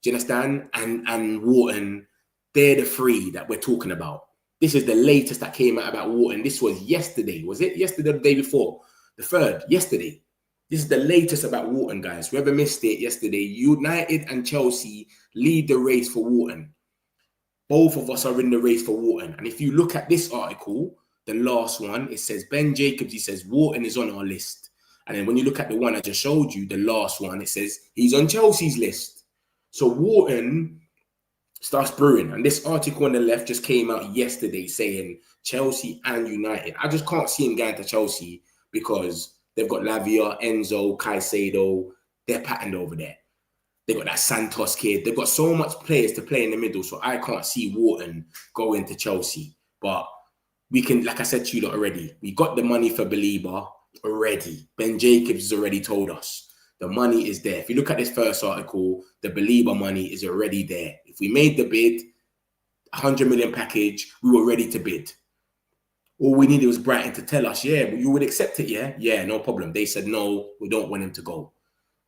Do you understand? And Wharton, they're the three that we're talking about. This is the latest that came out about Wharton. This was yesterday. Was it yesterday or the day before? The 3rd, yesterday. This is the latest about Wharton, guys. Whoever missed it yesterday, United and Chelsea lead the race for Wharton. Both of us are in the race for Wharton. And if you look at this article, the last one, it says Ben Jacobs, he says Wharton is on our list. And then when you look at the one I just showed you, the last one, it says he's on Chelsea's list. So Wharton starts brewing. And this article on the left just came out yesterday saying Chelsea and United. I just can't see him going to Chelsea because they've got Lavia, Enzo, Caicedo. They're patterned over there. They've got that Santos kid. They've got so much players to play in the middle. So I can't see Wharton going to Chelsea. But we can, like I said to you lot already, we got the money for Belieber already. Ben Jacobs has already told us. The money is there. If you look at this first article, the Belieber money is already there. If we made the bid, 100 million package, we were ready to bid. All we needed was Brighton to tell us, yeah, you would accept it, yeah? Yeah, no problem. They said, no, we don't want him to go.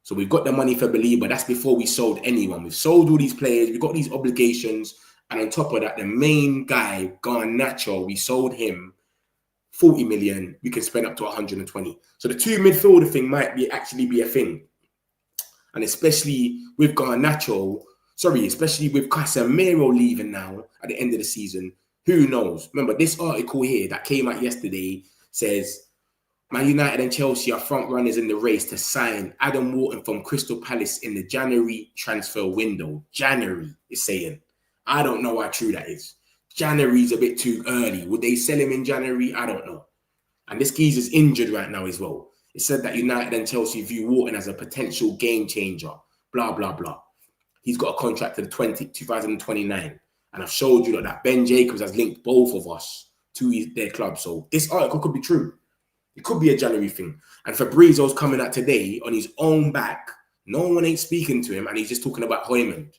So we've got the money for Belieber. That's before we sold anyone. We've sold all these players. We've got these obligations. And on top of that, the main guy, Garnacho, we sold him 40 million. We can spend up to 120. So the two midfielder thing might actually be a thing. And especially with Garnacho, especially with Casemiro leaving now at the end of the season, who knows? Remember, this article here that came out yesterday says, Man United and Chelsea are front runners in the race to sign Adam Wharton from Crystal Palace in the January transfer window. January is saying. I don't know how true that is. January's a bit too early. Would they sell him in January? I don't know. And this geezer's injured right now as well. It said that United and Chelsea view Wharton as a potential game changer. Blah, blah, blah. He's got a contract to 2029. And I've showed you that Ben Jacobs has linked both of us to their club. So this article could be true. It could be a January thing. And Fabrizio's coming out today on his own back. No one ain't speaking to him. And he's just talking about Hjulmand.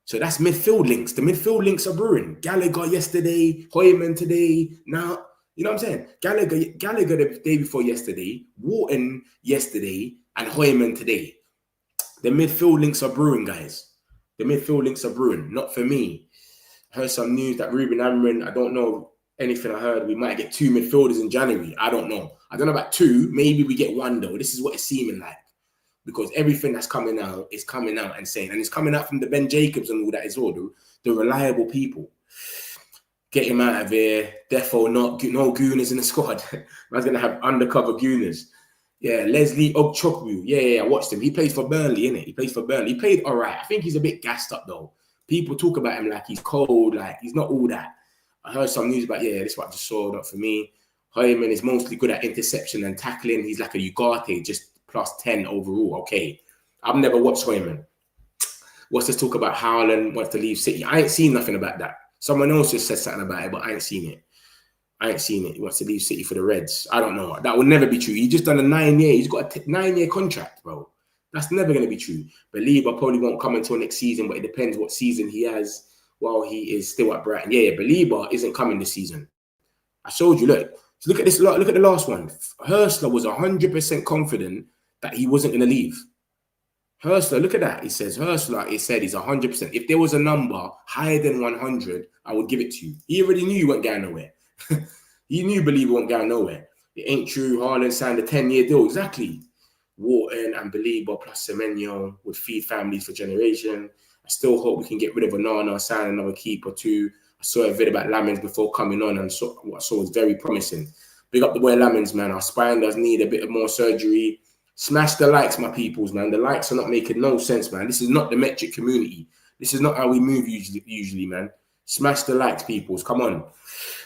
So that's midfield links. The midfield links are brewing. Gallagher yesterday, Hjulmand today. Now, you know what I'm saying? Gallagher the day before yesterday, Wharton yesterday, and Hjulmand today. The midfield links are brewing, guys. The midfield links are brewing. Not for me. I heard some news that Ruben Amorim, I don't know anything I heard. We might get 2 midfielders in January. I don't know. I don't know about 2. Maybe we get 1 though. This is what it's seeming like. Because everything that's coming out is coming out and saying, and it's coming out from the Ben Jacobs and all that as well, the reliable people. Get him out of here. Therefore, no gooners in the squad. Man's going to have undercover gooners. Yeah, Leslie Ogchukwu. Yeah, I watched him. He plays for Burnley, innit? He plays for Burnley. He played all right. I think he's a bit gassed up, though. People talk about him like he's cold, like he's not all that. I heard some news about, this is what I just saw, not for me. Hjulmand is mostly good at interception and tackling. He's like a Ugarte, just plus 10 overall. Okay. I've never watched Hjulmand. What's this talk about Haaland wants to leave City? I ain't seen nothing about that. Someone else just said something about it, but I ain't seen it. He wants to leave City for the Reds. I don't know. That would never be true. He just done a 9-year. He's got a 9-year contract, bro. That's never going to be true. Belieber probably won't come until next season, but it depends what season he has while he is still at Brighton. Yeah, Belieber isn't coming this season. I showed you, look. So look at this. Look at the last one. Hurstler was 100% confident that he wasn't going to leave. Hurstler, look at that. He says, Hurstler, he said he's 100%. If there was a number higher than 100, I would give it to you. He already knew you weren't going nowhere. He knew Belieber won't go nowhere. It ain't true. Haaland signed a 10-year deal. Exactly. Wharton and Belieber plus Semenyo would feed families for generation. I still hope we can get rid of Onana, sign another keeper too. I saw a vid about Lamens before coming on, and what I saw was very promising. Big up the boy Lamens, man. Our spine does need a bit more surgery. Smash the likes, my peoples, man. The likes are not making no sense, man. This is not the metric community. This is not how we move usually, man. Smash the likes, peoples. Come on.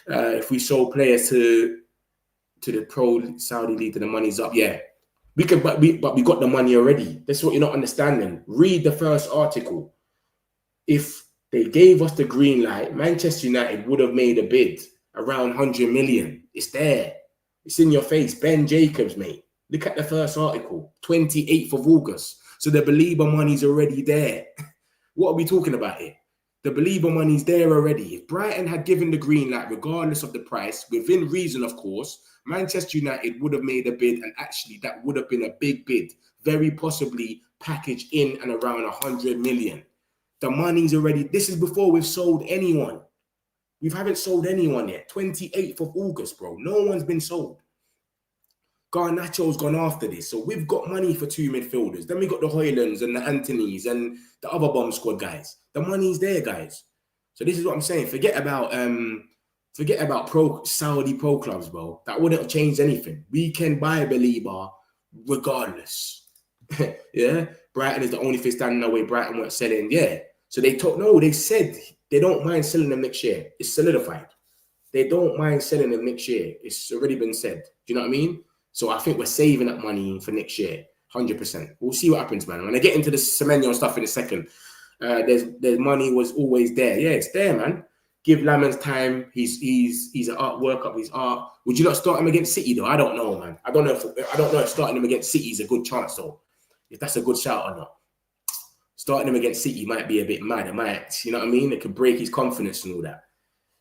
If we sold players to the pro Saudi league, then the money's up. Yeah, we could, but we got the money already. That's what you're not understanding. Read the first article. If they gave us the green light, Manchester United would have made a bid around 100 million. It's there. It's in your face. Ben Jacobs, mate. Look at the first article, 28th of August. So the Belieber money's already there. What are we talking about here? The Belieber money's there already. If Brighton had given the green light, regardless of the price, within reason, of course, Manchester United would have made a bid, and actually that would have been a big bid, very possibly packaged in and around 100 million. The money's already, this is before we've sold anyone. We haven't sold anyone yet. 28th of August, bro. No one's been sold. Garnacho's gone after this. So we've got money for 2 midfielders. Then we got the Hoylands and the Antonys and the other bomb squad guys. The money's there, guys. So this is what I'm saying. Forget about pro Saudi pro clubs, bro. That wouldn't have changed anything. We can buy Belieber regardless. Yeah. Brighton is the only thing standing in the way. Brighton weren't selling. Yeah. So they said they don't mind selling them next year. It's solidified. They don't mind selling them next year. It's already been said. Do you know what I mean? So I think we're saving that money for next year, 100%. We'll see what happens, man. When I get into the Semenyo stuff in a second, there's money was always there. Yeah, it's there, man. Give Lamens time. He's an art work up his art. Would you not start him against City though? I don't know, man. I don't know if starting him against City is a good chance though. If that's a good shout or not. Starting him against City might be a bit mad. It might, you know what I mean? It could break his confidence and all that.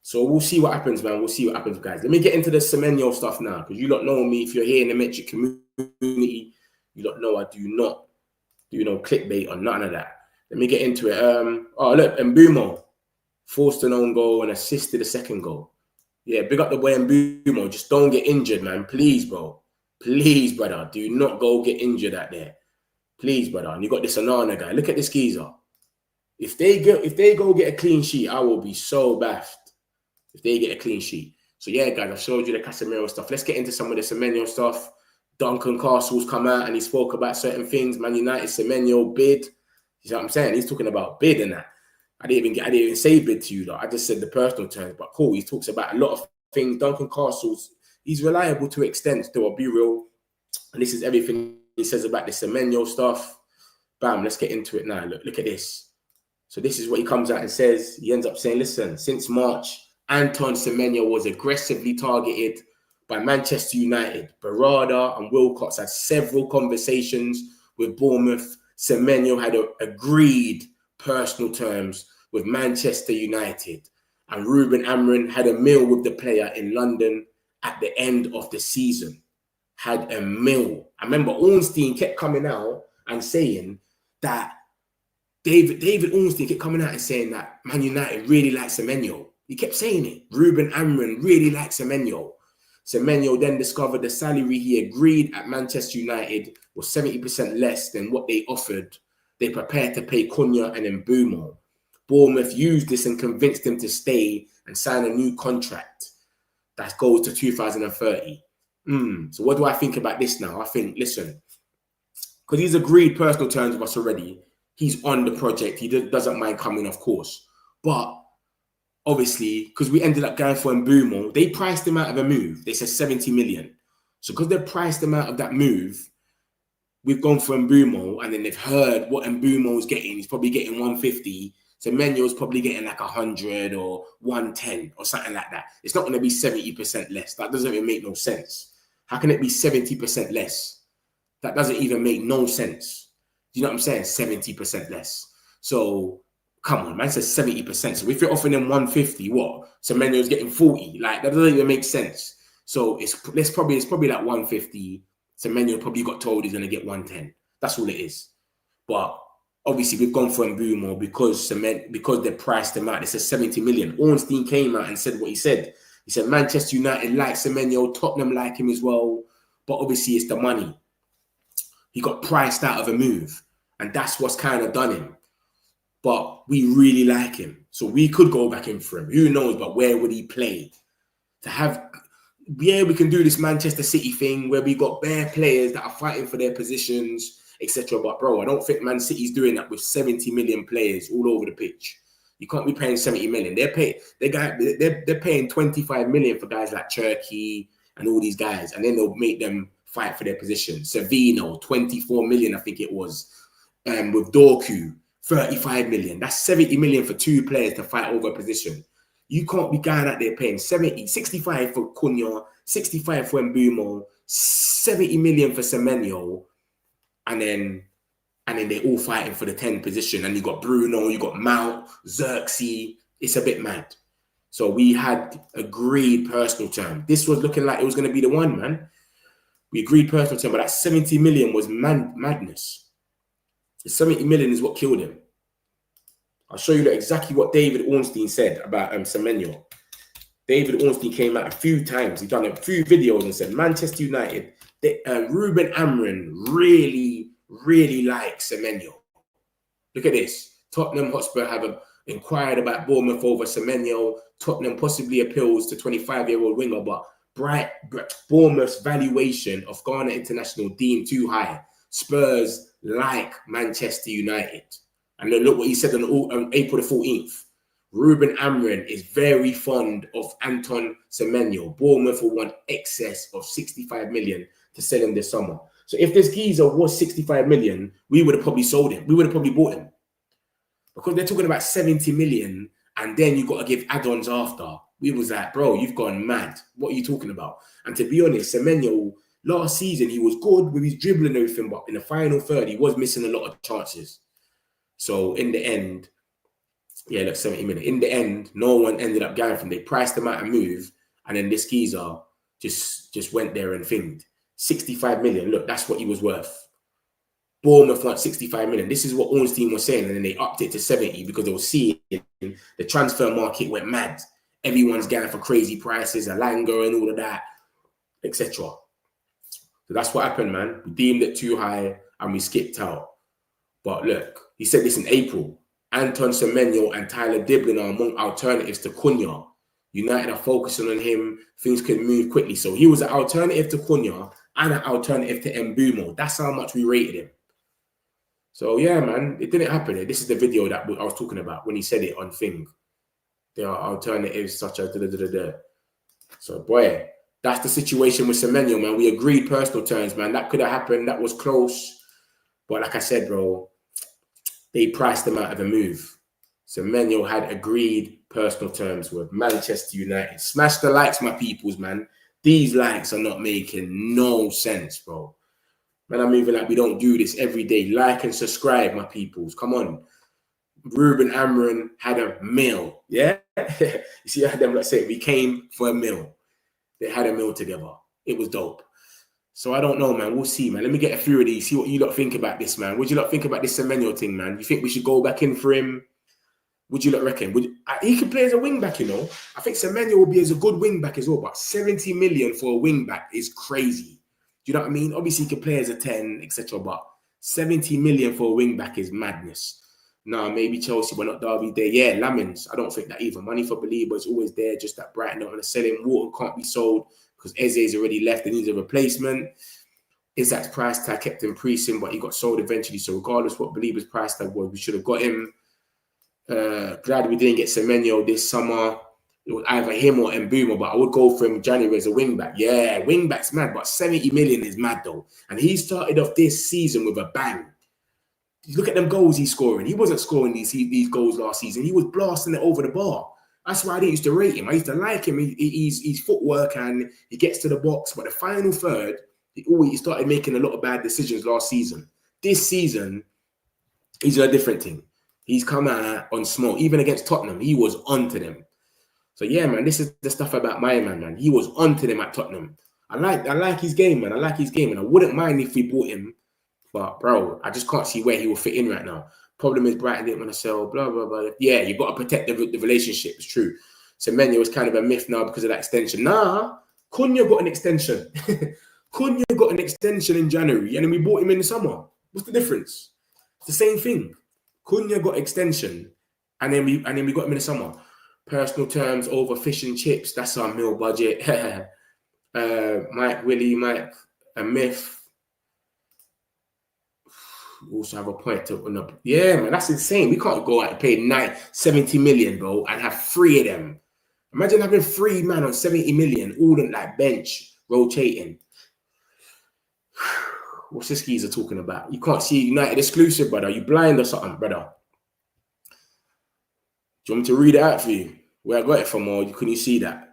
So we'll see what happens, man. We'll see what happens, guys. Let me get into the Semenyo stuff now, because you don't know me. If you're here in the metric community, you don't know I do not do no clickbait or none of that. Let me get into it. Oh, look, Mbeumo forced an own goal and assisted a second goal. Yeah, big up the boy Mbeumo. Just don't get injured, man. Please, bro. Please, brother. Do not go get injured out there. Please, brother. And you got this Anana guy. Look at this geezer. If they go get a clean sheet, I will be so baffed. If they get a clean sheet. So yeah, guys, I've showed you the Casemiro stuff. Let's get into some of the Semenyo stuff. Duncan Castle's come out and he spoke about certain things. Man United, Semenyo, bid. You know what I'm saying? He's talking about bid and that. I didn't even say bid to you though. I just said the personal terms. But cool, he talks about a lot of things. Duncan Castle's, he's reliable to an extent, to a be real. And this is everything he says about the Semenyo stuff. Bam, let's get into it now. Look at this. So this is what he comes out and says. He ends up saying, listen, since March, Antoine Semenyo was aggressively targeted by Manchester United. Barada and Wilcox had several conversations with Bournemouth. Semenyo had agreed personal terms with Manchester United. And Ruben Amorim had a meal with the player in London at the end of the season. Had a meal. I remember Ornstein kept coming out and saying that David Ornstein kept coming out and saying that Man United really like Semenyo. He kept saying it. Ruben Amorim really likes Semenyo. Semenyo then discovered the salary he agreed at Manchester United was 70% less than what they offered. They prepared to pay Cunha and Mbeumo. Bournemouth used this and convinced him to stay and sign a new contract that goes to 2030. So what do I think about this now? I think, listen, because he's agreed personal terms with us already. He's on the project. He doesn't mind coming, of course. But obviously, because we ended up going for Mbeumo, they priced him out of a move. They said 70 million. So because they priced him out of that move, we've gone for Mbeumo, and then they've heard what Mbeumo's getting. He's probably getting 150. So Semenyo's probably getting like 100 or 110 or something like that. It's not going to be 70% less. That doesn't even make no sense. How can it be 70% less? That doesn't even make no sense. Do you know what I'm saying? 70% less. So come on, man, says 70%. So if you're offering them 150, what? Semenyo's getting 40. Like, that doesn't even make sense. So it's probably like 150. Semenyo probably got told he's going to get 110. That's all it is. But obviously, we've gone for Mbeumo because they priced him out. They said 70 million. Ornstein came out and said what he said. He said Manchester United like Semenyo, Tottenham like him as well. But obviously, it's the money. He got priced out of a move. And that's what's kind of done him. But we really like him. So we could go back in for him. Who knows? But where would he play? To have yeah, we can do this Manchester City thing where we got bare players that are fighting for their positions, etc. But bro, I don't think Man City's doing that with 70 million players all over the pitch. You can't be paying 70 million. They're paying 25 million for guys like Cherki and all these guys, and then they'll make them fight for their position. Savino, 24 million, I think it was. With Dorku, 35 million. That's 70 million for 2 players to fight over a position. You can't be going out there paying 65 for Cunha, 65 for Mbumo, 70 million for Semenyo, and then they're all fighting for the 10 position. And you got Bruno, you got Mount, Xerxes. It's a bit mad. So we had agreed personal term. This was looking like it was going to be the one, man. We agreed personal term, but that 70 million was madness. The 70 million is what killed him. I'll show you exactly what David Ornstein said about Semenyo. David Ornstein came out a few times. He's done a few videos and said, Manchester United, Ruben Amorim really likes Semenyo. Look at this. Tottenham Hotspur have inquired about Bournemouth over Semenyo. Tottenham possibly appeals to 25-year-old winger, but Bournemouth's valuation of Ghana International deemed too high. Spurs like Manchester United. And look what he said on April the 14th. Ruben Amorim is very fond of Antoine Semenyo. Bournemouth will want excess of 65 million to sell him this summer. So if this geezer was 65 million, we would have probably sold him. We would have probably bought him. Because they're talking about 70 million and then you got to give add-ons after. We was like, bro, you've gone mad. What are you talking about? And to be honest, Semenyo, last season, he was good with his dribbling and everything, but in the final third, he was missing a lot of chances. So in the end, yeah, look, 70 million. In the end, no one ended up going from. They priced him out and moved, and then this geezer just went there and thinged. 65 million. Look, that's what he was worth. Bournemouth want 65 million. This is what Ornstein was saying, and then they upped it to 70 because they were seeing the transfer market went mad. Everyone's going for crazy prices, Alanga and all of that, etc. So that's what happened, man. We deemed it too high and we skipped out. But look, he said this in April. Antoine Semenyo and Tyler Diblin are among alternatives to Cunha. United are focusing on him. Things could move quickly. So he was an alternative to Cunha and an alternative to Mbumo. That's how much we rated him. So yeah, man, it didn't happen. This is the video that I was talking about when he said it on Thing. There are alternatives such as So boy, that's the situation with Semenyo, man. We agreed personal terms, man. That could have happened. That was close. But like I said, bro, they priced him out of the move. Semenyo had agreed personal terms with Manchester United. Smash the likes, my peoples, man. These likes are not making no sense, bro. Man, I'm moving like we don't do this every day. Like and subscribe, my peoples. Come on. Ruben Amorim had a meal. Yeah? You see how them like say we came for a meal. They had a meal together. It was dope. So I don't know, man. We'll see, man. Let me get a few of these. See what you lot think about this, man. What do you lot think about this Semenyo thing, man? You think we should go back in for him? Would you lot reckon? He could play as a wing back, you know. I think Semenyo will be as a good wing back as well. But 70 million for a wing back is crazy. Do you know what I mean? Obviously, he could play as a 10, etc. But 70 million for a wing back is madness. No, maybe Chelsea, but not Derby there. Yeah, Lamins. I don't think that either. Money for Belieber is always there. Just that Brighton don't want to sell him. Wharton can't be sold because Eze's already left and needs a replacement. Isaac's price tag kept increasing, but he got sold eventually. So regardless what Belieber's price tag was, we should have got him. Glad we didn't get Semenyo this summer. It was either him or Mbumo, but I would go for him January as a wing back. Yeah, wing back's mad, but 70 million is mad though. And he started off this season with a bang. Look at them goals he's scoring. He wasn't scoring these goals last season. He was blasting it over the bar. That's why I didn't used to rate him. I used to like him. He's footwork and he gets to the box. But the final third, he started making a lot of bad decisions last season. This season, he's a different thing. He's come out on smoke. Even against Tottenham, he was onto them. So yeah, man, this is the stuff about my man. He was onto them at Tottenham. I like his game, man. I like his game, and I wouldn't mind if we bought him. But bro, I just can't see where he will fit in right now. Problem is Brighton didn't want to sell, blah, blah, blah. Yeah, you've got to protect the relationship. It's true. Semenyo is kind of a myth now because of that extension. Nah, Cunha got an extension. Cunha got an extension in January, and then we bought him in the summer. What's the difference? It's the same thing. Cunha got extension, and then we got him in the summer. Personal terms over fish and chips. That's our meal budget. Mike, Willie, Mike, and Myth also have a point to open up. Yeah, man, that's insane. We can't go out and pay 70 million, bro, and have 3 of them. Imagine having 3 man on 70 million, all in like bench, rotating. What's this geezer talking about? You can't see United exclusive, brother. You blind or something, brother? Do you want me to read it out for you? Where I got it from, or couldn't you see that?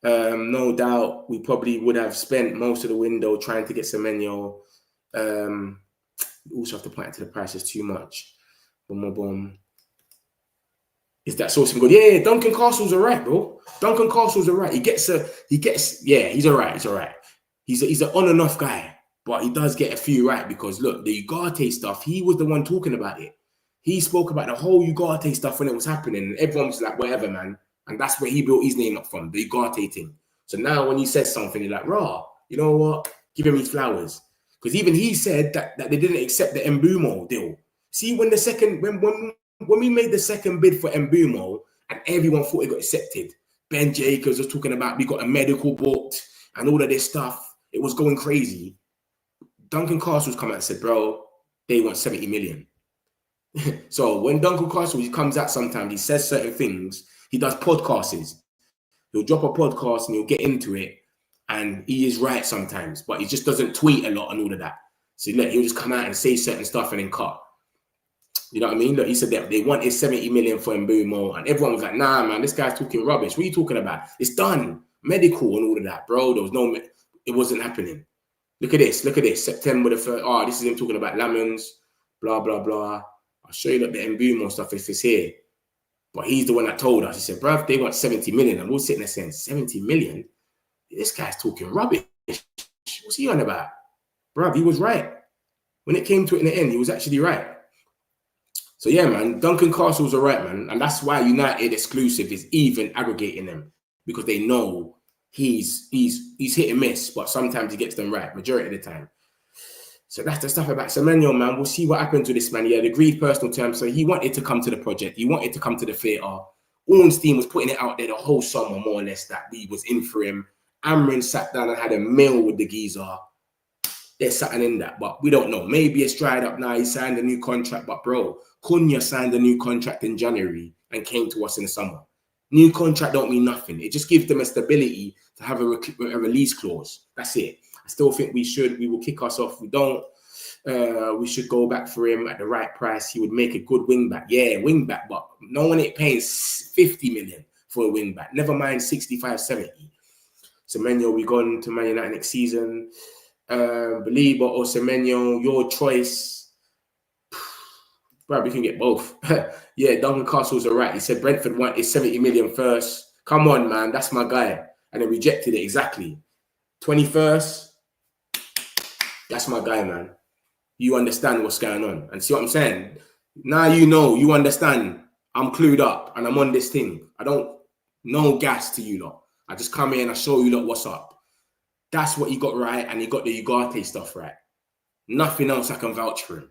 No doubt we probably would have spent most of the window trying to get Semenyo. Also have to point out to the price is too much. Boom, boom. Is that sourcing good? Yeah, Duncan Castle's all right, bro. Duncan Castle's all right. He's all right. He's all right. He's an on and off guy, but he does get a few right because look, the Ugarte stuff, he was the one talking about it. He spoke about the whole Ugarte stuff when it was happening, and everyone was like, whatever, man. And that's where he built his name up from, the Ugarte thing. So now when he says something, you're like, raw, you know what? Give him his flowers. Because even he said that they didn't accept the Mbumo deal. See, when we made the second bid for Mbumo and everyone thought it got accepted, Ben Jacobs was talking about we got a medical booked and all of this stuff. It was going crazy. Duncan Castle's come out and said, bro, they want 70 million. So when Duncan Castle he comes out sometimes, he says certain things. He does podcasts. He'll drop a podcast and he'll get into it. And he is right sometimes, but he just doesn't tweet a lot and all of that. So look, he'll just come out and say certain stuff and then cut. You know what I mean? Look, he said that they wanted 70 million for Mbumo, and everyone was like, nah, man, this guy's talking rubbish. What are you talking about? It's done. Medical and all of that, bro. There was no, it wasn't happening. Look at this. September the 1st. Oh, this is him talking about lemons, blah, blah, blah. I'll show you the Mbumo stuff if it's here. But he's the one that told us. He said, bruv, they want 70 million. And we're sitting there saying, 70 million? This guy's talking rubbish. What's he on about? Bruv, he was right. When it came to it in the end, he was actually right. So yeah, man, Duncan Castle's all right, man. And that's why United exclusive is even aggregating them. Because they know he's hit and miss, but sometimes he gets them right, majority of the time. So that's the stuff about Semenyo, man. We'll see what happens to this man. He had agreed personal terms, so he wanted to come to the project. He wanted to come to the theatre. Ornstein was putting it out there the whole summer, more or less, that we was in for him. Amrin sat down and had a meal with the geezer. There's something in that, but we don't know. Maybe it's dried up now. He signed a new contract, but bro, Cunha signed a new contract in January and came to us in the summer. New contract don't mean nothing. It just gives them a stability to have a release clause. That's it. I still think we will kick us off. We don't. We should go back for him at the right price. He would make a good wing back. Yeah, wing back, but no one ain't paying 50 million for a wing back. Never mind 65, 70. Semenyo, we gone to Man United next season. Belieber or Semenyo, your choice. Bro, we can get both. Yeah, Duncan Castle's all right. He said Brentford wanted 70 million first. Come on, man. That's my guy. And then rejected it exactly. 21st. That's my guy, man. You understand what's going on. And see what I'm saying? Now you know, you understand. I'm clued up and I'm on this thing. I don't know gas to you lot. I just come here and I show you lot what's up. That's what he got right, and he got the Ugarte stuff right. Nothing else I can vouch for him.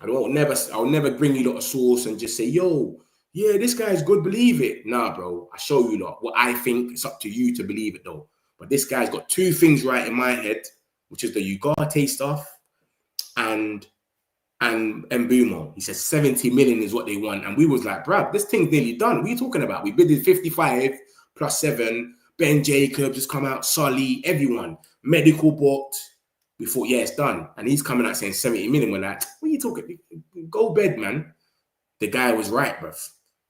I'll never bring you lot a source and just say, yo, yeah, this guy's good, believe it. Nah, bro, I show you lot what I think. It's up to you to believe it though. But this guy's got 2 things right in my head, which is the Ugarte stuff and Mbumo. He says 70 million is what they want. And we was like, bruv, this thing's nearly done. What are you talking about? We bidded 55 plus 7. Ben Jacobs just come out, Solly, everyone. Medical booked. We thought, yeah, it's done. And he's coming out saying 70 million. We're like, what are you talking? Go bed, man. The guy was right, bruv.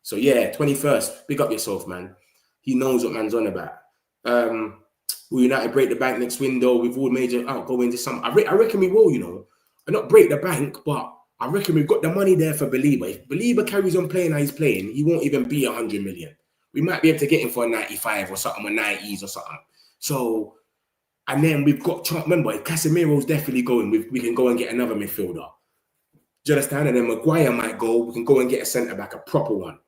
So yeah, 21st. Big up yourself, man. He knows what man's on about. Will United break the bank next window with all major outgoings this summer? I reckon we will, you know. Not break the bank, but I reckon we've got the money there for Belieber. If Belieber carries on playing how he's playing, he won't even be 100 million. We might be able to get him for a 95 or something, or 90s or something. So, and then we've got, remember, if Casemiro's definitely going, we can go and get another midfielder. Do you understand? And then Maguire might go, we can go and get a centre-back, a proper one.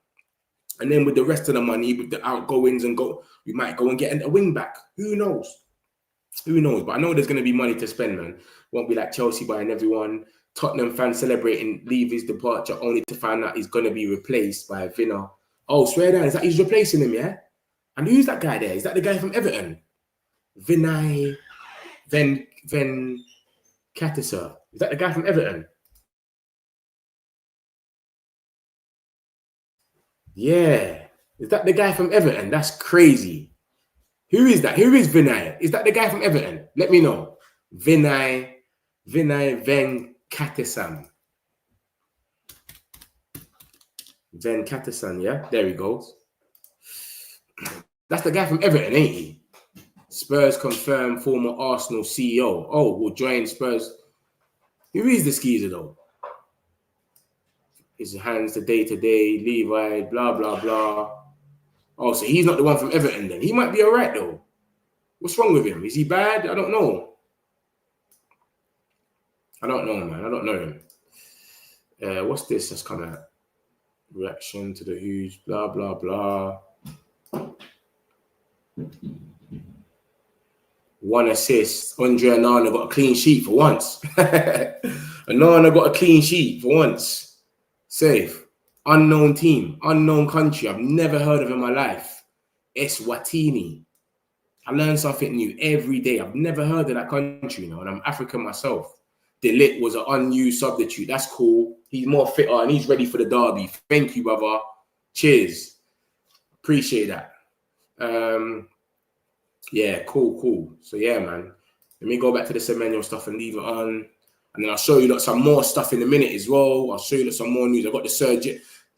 And then with the rest of the money, with the outgoings we might go and get a wing-back. Who knows? Who knows? But I know there's going to be money to spend, man. Won't be like Chelsea buying everyone. Tottenham fans celebrating Levy's departure only to find out he's going to be replaced by Vinner. Oh, swear down. Is that he's replacing him, yeah? And who's that guy there? Is that the guy from Everton? Vinay Venkatesa. Is that the guy from Everton? Yeah. Is that the guy from Everton? That's crazy. Who is that? Who is Vinay? Is that the guy from Everton? Let me know. Vinay Venkatesam. Venkatesam, yeah? There he goes. That's the guy from Everton, ain't he? Spurs confirmed former Arsenal CEO. Oh, will join Spurs. Who is the skeezer, though? His hands to day-to-day, Levi, blah, blah, blah. Oh, so he's not the one from Everton then. He might be all right, though. What's wrong with him? Is he bad? I don't know. I don't know, man. I don't know him. What's this that's come out? Reaction to the huge blah, blah, blah. 1 assist. Andre Onana got a clean sheet for once. Onana got a clean sheet for once. Safe. Unknown team. Unknown country. I've never heard of in my life. Eswatini. I learn something new every day. I've never heard of that country, you know, and I'm African myself. Delit was an unused substitute. That's cool. He's more fitter and he's ready for the derby. Thank you, brother. Cheers. Appreciate that. Yeah, cool. So yeah, man. Let me go back to the Semenyo stuff and leave it on. And then I'll show you some more stuff in a minute as well. I'll show you some more news. I've got the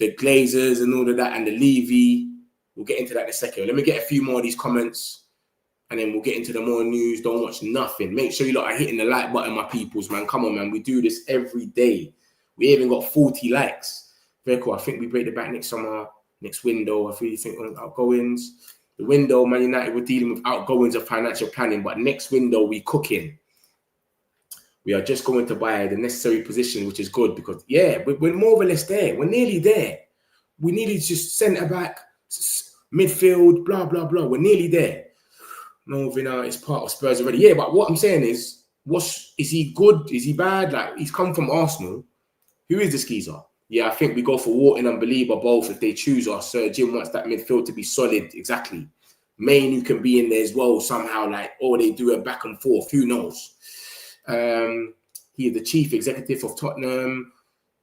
Glazers and all of that, and the Levy. We'll get into that in a second. Let me get a few more of these comments. And then we'll get into the more news. Don't watch nothing. Make sure you lot are hitting the like button, my peoples, man. Come on, man. We do this every day. We even got 40 likes. Very cool. I think we break the back next summer, next window. I really think on outgoings. The window, Man United, we're dealing with outgoings of financial planning. But next window, we cooking. We are just going to buy the necessary position, which is good because, yeah, we're more or less there. We're nearly there. We nearly just centre back, midfield, blah, blah, blah. We're nearly there. No, Vina is part of Spurs already. Yeah, but what I'm saying is he good? Is he bad? Like, he's come from Arsenal. Who is the skeezer? Yeah, I think we go for Morten and Belieber both if they choose us. Sir Jim wants that midfield to be solid. Exactly. Mainoo can be in there as well somehow, like, or they do a back and forth. Who knows? He is the chief executive of Tottenham.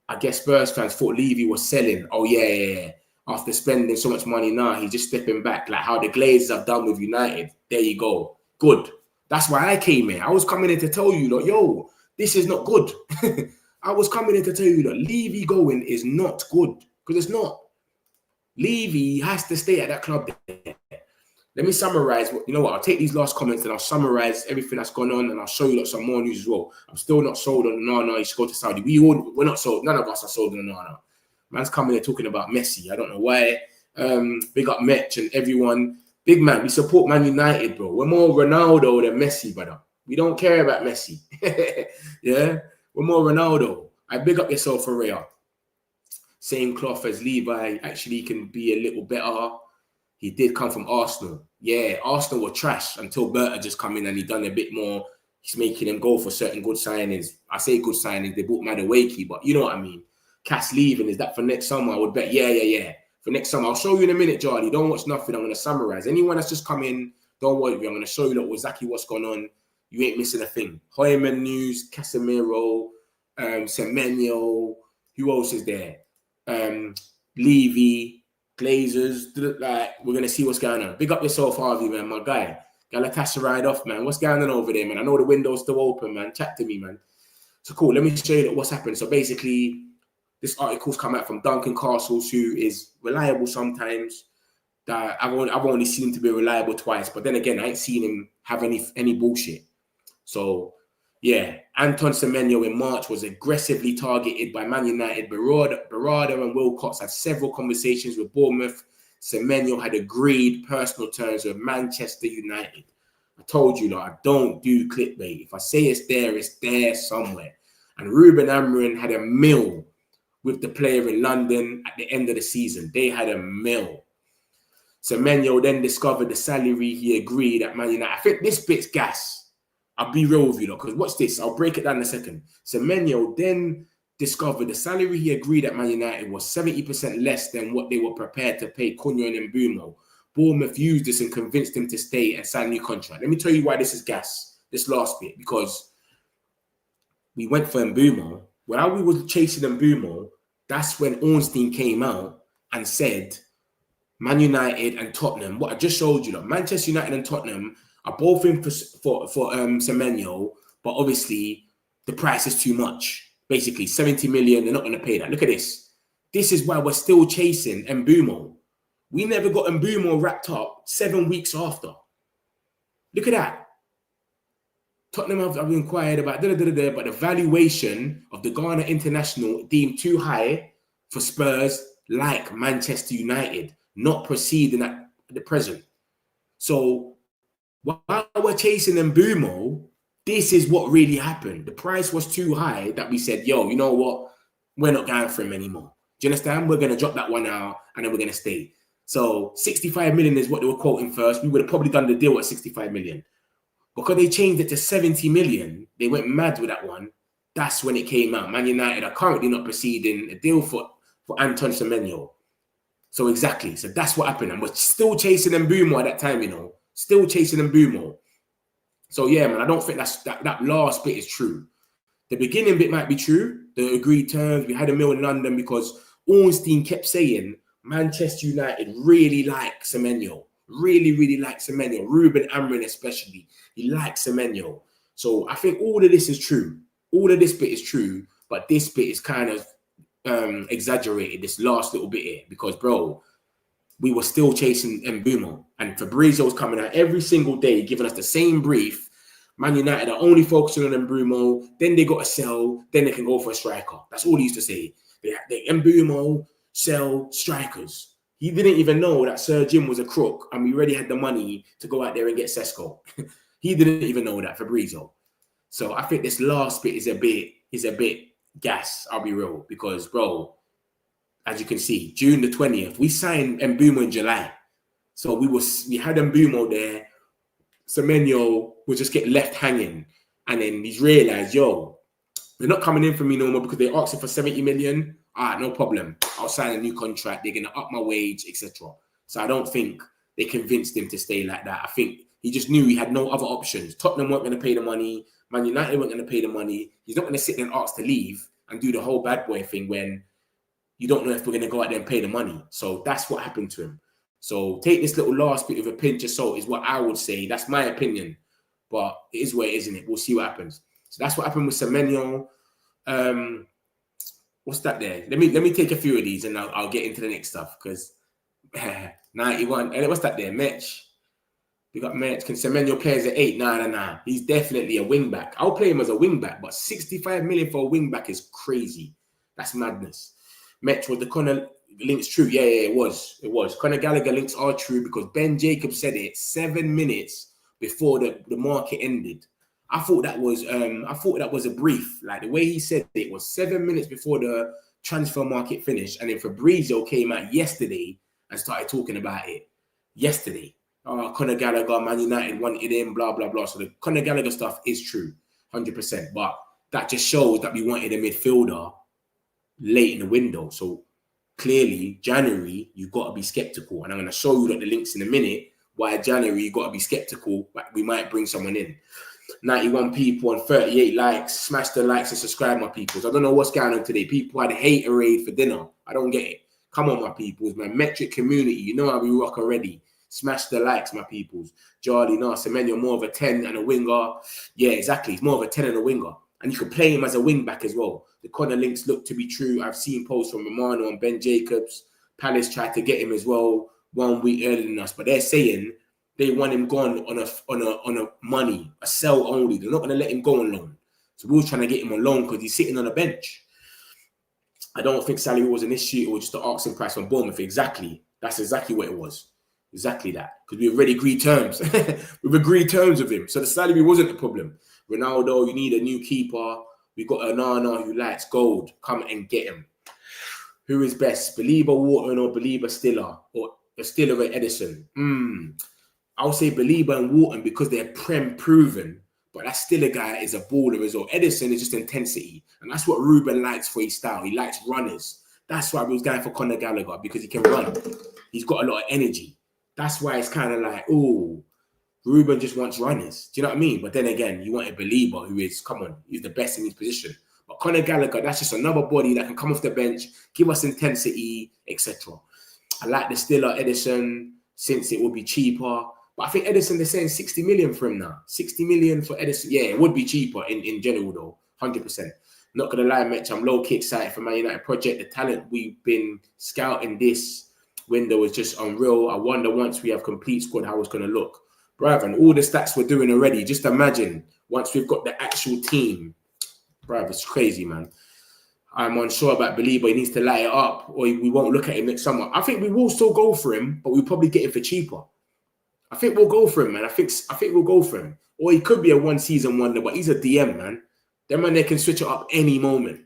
I guess Spurs fans thought Levy was selling. Oh, yeah. After spending so much money now, he's just stepping back, like how the Glazers have done with United. There you go. Good. That's why I came here. I was coming in to tell you, like, yo, this is not good. I was coming in to tell you that Levy going is not good because it's not. Levy has to stay at that club there. Let me summarize. You know what? I'll take these last comments and I'll summarize everything that's gone on and I'll show you some more news as well. I'm still not sold on Onana. He should go to Saudi. We're not sold. None of us are sold on Onana. Man's coming here talking about Messi. I don't know why. Big up Metch and everyone. Big man, we support Man United, bro. We're more Ronaldo than Messi, brother. We don't care about Messi. Yeah? We're more Ronaldo. I big up yourself, Ferreira. Same cloth as Levi. Actually, can be a little better. He did come from Arsenal. Yeah, Arsenal were trash until Berta just come in and he done a bit more. He's making them go for certain good signings. I say good signings. They bought Madueke, but you know what I mean. Cass leaving, is that for next summer? I would bet, yeah. For next summer. I'll show you in a minute, Charlie. Don't watch nothing. I'm going to summarize. Anyone that's just come in, don't worry. I'm going to show you exactly what's going on. You ain't missing a thing. Hjulmand news, Casemiro, Semenyo. Who else is there? Levy, Glazers. Like, we're going to see what's going on. Big up yourself, Harvey, man, my guy. Galatasaray off, man. What's going on over there, man? I know the window's still open, man. Chat to me, man. So cool. Let me show you what's happened. So basically, this article's come out from Duncan Castles, who is reliable sometimes. That I've only seen him to be reliable twice, but then again, I ain't seen him have any bullshit. So yeah, Antoine Semenyo in March was aggressively targeted by Man United. Barada and Wilcox had several conversations with Bournemouth. Semenyo had agreed personal terms with Manchester United. I told you, I don't do clickbait. If I say it's there somewhere. And Ruben Amorim had a mill with the player in London at the end of the season. They had a mill. Semenyo then discovered the salary he agreed at Man United. I think this bit's gas. I'll be real with you, because watch this. I'll break it down in a second. Semenyo then discovered the salary he agreed at Man United was 70% less than what they were prepared to pay Cunha and Mbumo. Bournemouth used this and convinced him to stay and sign a new contract. Let me tell you why this is gas, this last bit, because we went for Mbeumo. While we were chasing Mbeumo, that's when Ornstein came out and said, Man United and Tottenham, what I just showed you, like Manchester United and Tottenham are both in for Semenyo, but obviously the price is too much. Basically, 70 million, they're not going to pay that. Look at this. This is why we're still chasing Mbeumo. We never got Mbeumo wrapped up 7 weeks after. Look at that. Tottenham have inquired about but the valuation of the Ghana international deemed too high for Spurs like Manchester United, not proceeding at the present. So while we're chasing Mbeumo, this is what really happened. The price was too high that we said, yo, you know what? We're not going for him anymore. Do you understand? We're going to drop that one out and then we're going to stay. So 65 million is what they were quoting first. We would have probably done the deal at 65 million. Because they changed it to 70 million, they went mad with that one. That's when it came out. Man United are currently not proceeding a deal for Antoine Semenyo. So exactly. So that's what happened. And we're still chasing Mbeumo at that time, you know. Still chasing Mbeumo. So yeah, man, I don't think that last bit is true. The beginning bit might be true. The agreed terms, we had a meal in London because Ornstein kept saying Manchester United really like Semenyo. Really like Semenyo. Ruben Amorim especially. He likes Semenyo. So I think all of this is true. All of this bit is true, but this bit is kind of exaggerated, this last little bit here, because, bro, we were still chasing Mbeumo. And Fabrizio's coming out every single day, giving us the same brief. Man United are only focusing on Mbeumo. Then they got to sell. Then they can go for a striker. That's all he used to say. They Mbeumo, sell strikers. He didn't even know that Sir Jim was a crook and we already had the money to go out there and get Sesko. He didn't even know that, Fabrizio. So I think this last bit is a bit gas, I'll be real. Because, bro, as you can see, June the 20th, we signed Mbeumo in July. So we had Mbeumo there. Semenyo will just get left hanging. And then he's realized, yo, they're not coming in for me no more because they're asking for 70 million. No problem. I'll sign a new contract. They're going to up my wage, etc. So I don't think they convinced him to stay like that. I think he just knew he had no other options. Tottenham weren't going to pay the money. Man United weren't going to pay the money. He's not going to sit there and ask to leave and do the whole bad boy thing when you don't know if we're going to go out there and pay the money. So that's what happened to him. So take this little last bit with a pinch of salt is what I would say. That's my opinion. But it is where it is, isn't it? We'll see what happens. So that's what happened with Semenyo. What's that there? Let me take a few of these and I'll get into the next stuff because 91. And what's that there? Metch. We got Metch. Can Semenyo play as an 8? Nah. He's definitely a wing back. I'll play him as a wing back, but 65 million for a wing back is crazy. That's madness. Metch, was the Conor links true? Yeah, it was. Conor Gallagher links are true because Ben Jacobs said it 7 minutes before the market ended. I thought that was a brief. Like the way he said it was 7 minutes before the transfer market finished, and then Fabrizio came out yesterday and started talking about it. Yesterday, Conor Gallagher, Man United wanted him, blah blah blah. So the Conor Gallagher stuff is true, 100%. But that just shows that we wanted a midfielder late in the window. So clearly, January you got to be skeptical, and I'm going to show you the links in a minute. Why January you got to be skeptical, but we might bring someone in. 91 people and 38 likes. Smash the likes and subscribe, my peoples. I don't know what's going on today. People had a haterade for dinner. I don't get it. Come on, my peoples. My metric community. You know how we rock already. Smash the likes, my peoples. Charlie, no, Semenyo more of a 10 and a winger. Yeah, exactly. He's more of a 10 and a winger. And you can play him as a wing back as well. The Conor links look to be true. I've seen posts from Romano and Ben Jacobs. Palace tried to get him as well 1 week earlier than us. But they're saying they want him gone on a money, a sell only. They're not going to let him go on loan. So we were trying to get him on loan because he's sitting on a bench. I don't think salary was an issue. It was just the asking price from Bournemouth. Exactly. That's exactly what it was. Exactly that. Because we already agreed terms. We've agreed terms with him. So the salary wasn't the problem. Ronaldo, you need a new keeper. We got Onana who likes gold. Come and get him. Who is best? Belieber Waterman or Belieber Stiller? Or Stiller and Edison? I'll say Belieber and Wharton because they're Prem proven, but that Stiller guy is a baller as well. Edison is just intensity, and that's what Ruben likes for his style. He likes runners. That's why we was going for Conor Gallagher, because he can run. He's got a lot of energy. That's why it's kind of like, oh, Ruben just wants runners. Do you know what I mean? But then again, you want a Belieber who is, come on, he's the best in his position. But Conor Gallagher, that's just another body that can come off the bench, give us intensity, etc. I like the Stiller Edison, since it would be cheaper. But I think Edison, they're saying 60 million for him now. 60 million for Edison. Yeah, it would be cheaper in general, though. 100%. Not going to lie, Mitch, I'm low-key excited for Man United project. The talent we've been scouting this window is just unreal. I wonder once we have complete squad how it's going to look. Bruv, and all the stats we're doing already, just imagine once we've got the actual team. Bruv, it's crazy, man. I'm unsure about Belieber. He needs to light it up or we won't look at him next summer. I think we will still go for him, but we'll probably get him for cheaper. I think we'll go for him, man. I think we'll go for him. Or he could be a one-season wonder, but he's a DM, man. Them man, they can switch it up any moment.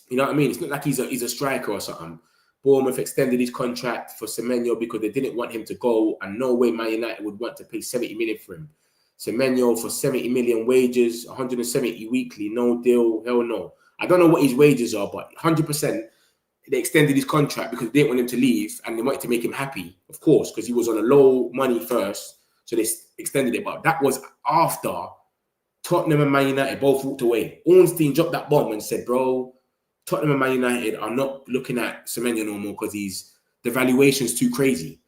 You know what I mean? It's not like he's a striker or something. Bournemouth extended his contract for Semenyo because they didn't want him to go, and no way Man United would want to pay 70 million for him. Semenyo for 70 million wages, 170 weekly, no deal, hell no. I don't know what his wages are, but 100% they extended his contract because they didn't want him to leave and they wanted to make him happy, of course, because he was on a low money first. So they extended it. But that was after Tottenham and Man United both walked away. Ornstein dropped that bomb and said, bro, Tottenham and Man United are not looking at Semenyo no more because the valuation's too crazy.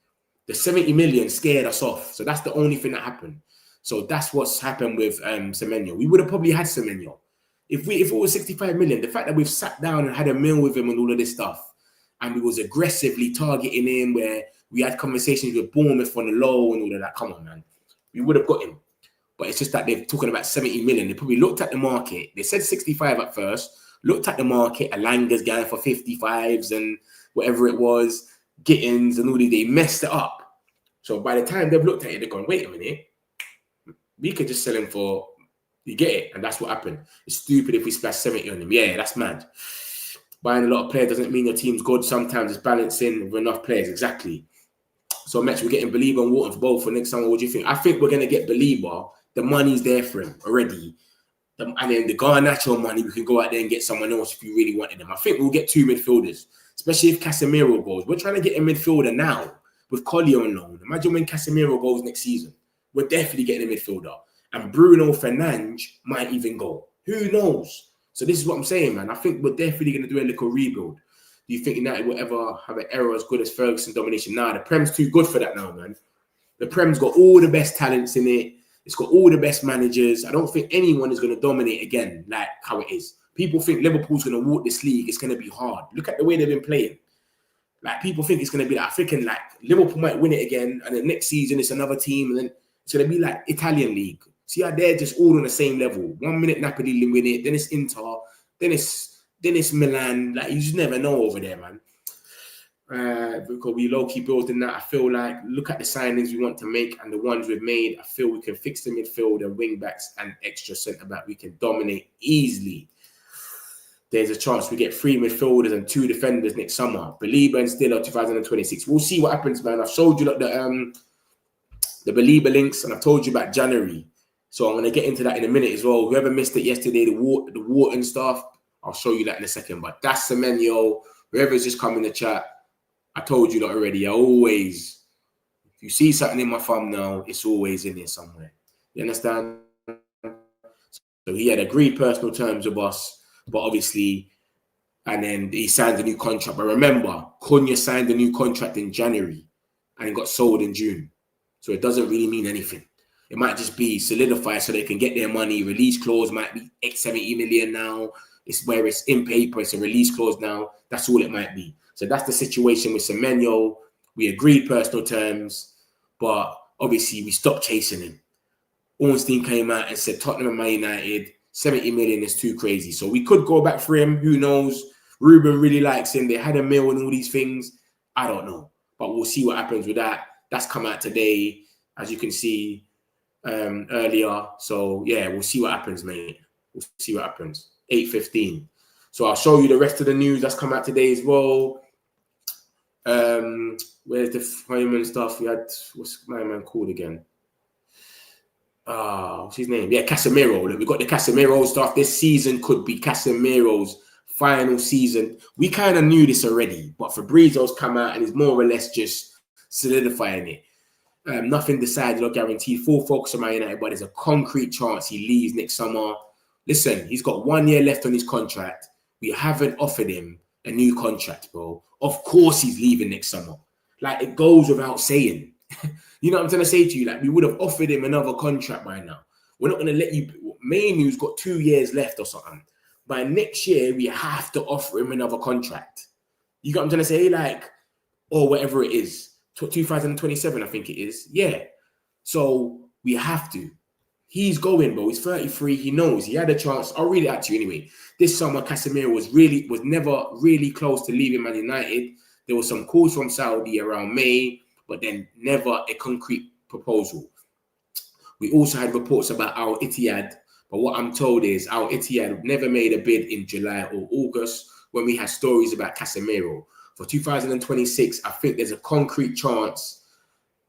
The 70 million scared us off. So that's the only thing that happened. So that's what's happened with Semenyo. We would have probably had Semenyo. If it was 65 million, the fact that we've sat down and had a meal with him and all of this stuff, and we was aggressively targeting him where we had conversations with Bournemouth on the low and all of that, come on, man. We would have got him. But it's just that they're talking about 70 million. They probably looked at the market. They said 65 at first, looked at the market, Alanga's going for 55s and whatever it was, Gittins and all these, they messed it up. So by the time they've looked at it, they're going, wait a minute, we could just sell him for, you get it? And that's what happened. It's stupid if we splash 70 on him. Yeah, that's mad. Buying a lot of players doesn't mean your team's good. Sometimes it's balancing with enough players. Exactly. So, Metch, we're getting Belieber and Wharton for both for next summer. What do you think? I think we're going to get Belieber. The money's there for him already. And then the Garnacho money, we can go out there and get someone else if you really wanted them. I think we'll get 2 midfielders, especially if Casemiro goes. We're trying to get a midfielder now with Kobbie on loan. Imagine when Casemiro goes next season. We're definitely getting a midfielder. And Bruno Fernandes might even go. Who knows? So this is what I'm saying, man. I think we're definitely going to do a little rebuild. Do you think United will ever have an era as good as Ferguson domination? Nah, the Prem's too good for that now, man. The Prem's got all the best talents in it. It's got all the best managers. I don't think anyone is going to dominate again like how it is. People think Liverpool's going to walk this league. It's going to be hard. Look at the way they've been playing. Like, people think it's going to be like, I'm thinking like Liverpool might win it again, and then next season it's another team, and then it's going to be like Italian league. See how they're just all on the same level. 1 minute Napoli win it, then it's Inter, then it's Milan. Like, you just never know over there, man. Because we low-key building that. I feel like, look at the signings we want to make and the ones we've made. I feel we can fix the midfield and wing backs and extra centre-back. We can dominate easily. There's a chance we get 3 midfielders and 2 defenders next summer. Belieber and Stiller 2026. We'll see what happens, man. I've showed you the Belieber links, and I've told you about January. So I'm going to get into that in a minute as well. Whoever missed it yesterday, the Wharton stuff, I'll show you that in a second. But that's Semenyo. Whoever's just come in the chat, I told you that already. If you see something in my thumbnail, it's always in there somewhere. You understand? So he had agreed personal terms with us, but obviously, and then he signed a new contract. But remember, Cunha signed a new contract in January and it got sold in June. So it doesn't really mean anything. It might just be solidified so they can get their money. Release clause might be 70 million now. It's where it's in paper. It's a release clause now. That's all it might be. So that's the situation with Semenyo. We agreed personal terms, but obviously we stopped chasing him. Ornstein came out and said Tottenham and Man United, 70 million is too crazy. So we could go back for him. Who knows? Ruben really likes him. They had a meal and all these things. I don't know. But we'll see what happens with that. That's come out today, as you can see earlier. So, yeah, we'll see what happens, mate. We'll see what happens. 8:15. So I'll show you the rest of the news that's come out today as well. Where's the Freeman stuff? We had, what's my man called again? What's his name? Yeah, Casemiro. Look, we got the Casemiro stuff. This season could be Casemiro's final season. We kind of knew this already, but Fabrizio's come out and is more or less just solidifying it. Nothing decided or guaranteed. Full focus on Man United, but there's a concrete chance he leaves next summer. Listen, he's got 1 year left on his contract. We haven't offered him a new contract, bro. Of course he's leaving next summer. Like, it goes without saying. You know what I'm trying to say to you? Like, we would have offered him another contract by now. We're not going to let you... Mainoo's got 2 years left or something. By next year, we have to offer him another contract. You got what I'm trying to say? Like, or whatever it is. 2027, I think it is. Yeah. So we have to. He's going, bro. He's 33. He knows. He had a chance. I'll read it out to you anyway. This summer, Casemiro was never really close to leaving Man United. There was some calls from Saudi around May, but then never a concrete proposal. We also had reports about Al Ittihad, but what I'm told is Al Ittihad never made a bid in July or August when we had stories about Casemiro. For 2026, I think there's a concrete chance.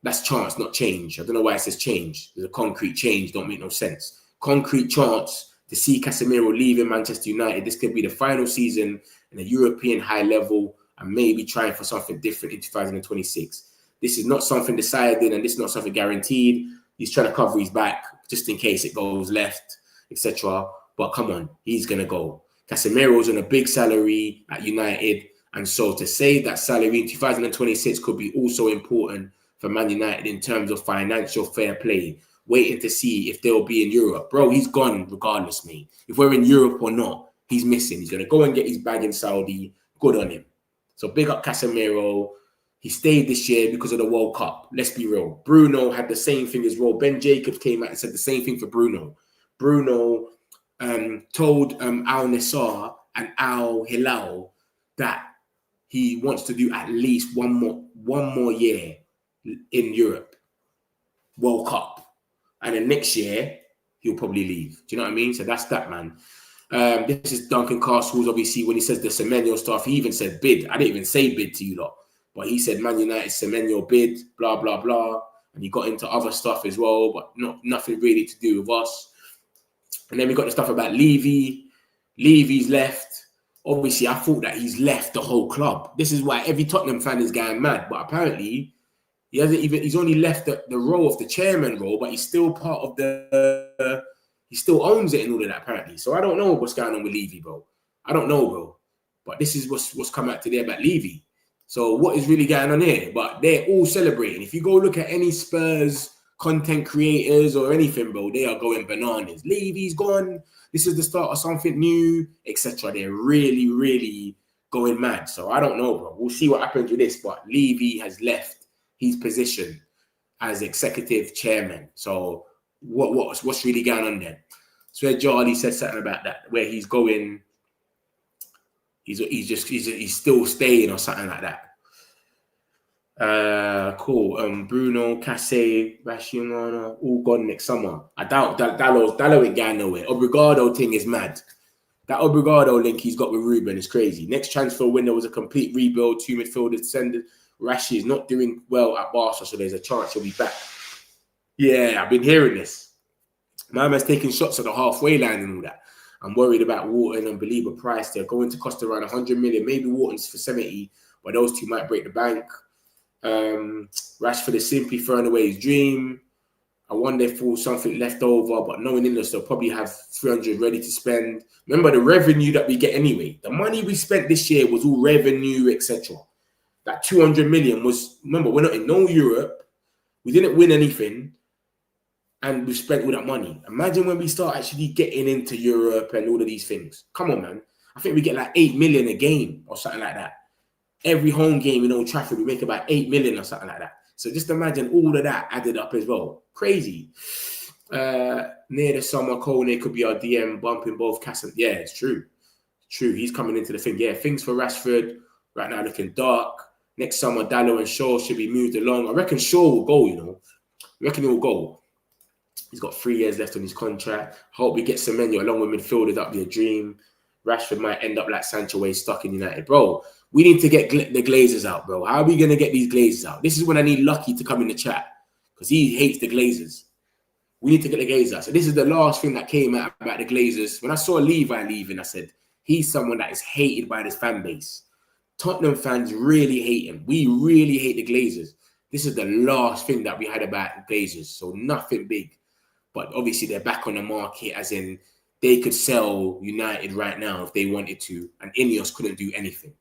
That's chance, not change. I don't know why it says change. There's a concrete change. Don't make no sense. Concrete chance to see Casemiro leaving Manchester United. This could be the final season in a European high level and maybe trying for something different in 2026. This is not something decided and this is not something guaranteed. He's trying to cover his back just in case it goes left, etc. But come on, he's going to go. Casemiro's on a big salary at United. And so to say that salary in 2026 could be also important for Man United in terms of financial fair play, waiting to see if they'll be in Europe. Bro, he's gone regardless, mate. If we're in Europe or not, he's missing. He's going to go and get his bag in Saudi. Good on him. So big up Casemiro. He stayed this year because of the World Cup. Let's be real. Bruno had the same thing as well. Ben Jacobs came out and said the same thing for Bruno. Bruno told Al Nassr and Al Hilal that he wants to do at least one more year in Europe, World Cup. And then next year, he'll probably leave. Do you know what I mean? So that's that, man. This is Duncan Castles, obviously, when he says the Semenyo stuff, he even said bid. I didn't even say bid to you lot. But he said Man United Semenyo bid, blah, blah, blah. And he got into other stuff as well, but nothing really to do with us. And then we got the stuff about Levy. Levy's left. Obviously, I thought that he's left the whole club. This is why every Tottenham fan is going mad. But apparently, he's only left the role of the chairman role, but he's still part of he still owns it and all of that, apparently. So I don't know what's going on with Levy, bro. I don't know, bro. But this is what's come out today about Levy. So what is really going on here? But they're all celebrating. If you go look at any Spurs content creators or anything, bro, they are going bananas. Levy's gone. This is the start of something new, etc. They're really, really going mad. So I don't know, bro. We'll see what happens with this. But Levy has left his position as executive chairman. So what's really going on there? So Jardy said something about that, where he's going. He's still staying or something like that. Cool. Bruno, Casse, Rashiano, all gone next summer. I doubt that Dallo ain't going nowhere. Obrigado thing is mad. That Obrigado link he's got with Ruben is crazy. Next transfer window was a complete rebuild. 2 midfielders descended. Rashi is not doing well at Barca, so there's a chance he'll be back. Yeah, I've been hearing this. My man's taking shots at the halfway line and all that. I'm worried about Wharton and Belieber Price. They're going to cost around 100 million. Maybe Wharton's for 70, but those two might break the bank. Rashford is simply throwing away his dream. I wonder if there's something left over, but knowing in this, they'll probably have 300 ready to spend. Remember the revenue that we get anyway. The money we spent this year was all revenue, etc. That 200 million was, remember, we're not in no Europe. We didn't win anything. And we spent all that money. Imagine when we start actually getting into Europe and all of these things. Come on, man. I think we get like 8 million a game or something like that. Every home game in Old Trafford, we make about 8 million or something like that. So just imagine all of that added up as well. Crazy. Near the summer, Kone could be our DM bumping both Cass and... Yeah, it's true. It's true. He's coming into the thing. Yeah, things for Rashford right now looking dark. Next summer, Dallo and Shaw should be moved along. I reckon Shaw will go, you know. I reckon he will go. He's got 3 years left on his contract. Hope we get Semenyo along with midfielders. That'd be a dream. Rashford might end up like Sancho, where he's stuck in United. Bro, we need to get the Glazers out, bro. How are we going to get these Glazers out? This is when I need Lucky to come in the chat because he hates the Glazers. We need to get the Glazers out. So this is the last thing that came out about the Glazers. When I saw Levi leaving, I said, he's someone that is hated by this fan base. Tottenham fans really hate him. We really hate the Glazers. This is the last thing that we had about Glazers. So nothing big. But obviously they're back on the market, as in they could sell United right now if they wanted to, and Ineos couldn't do anything.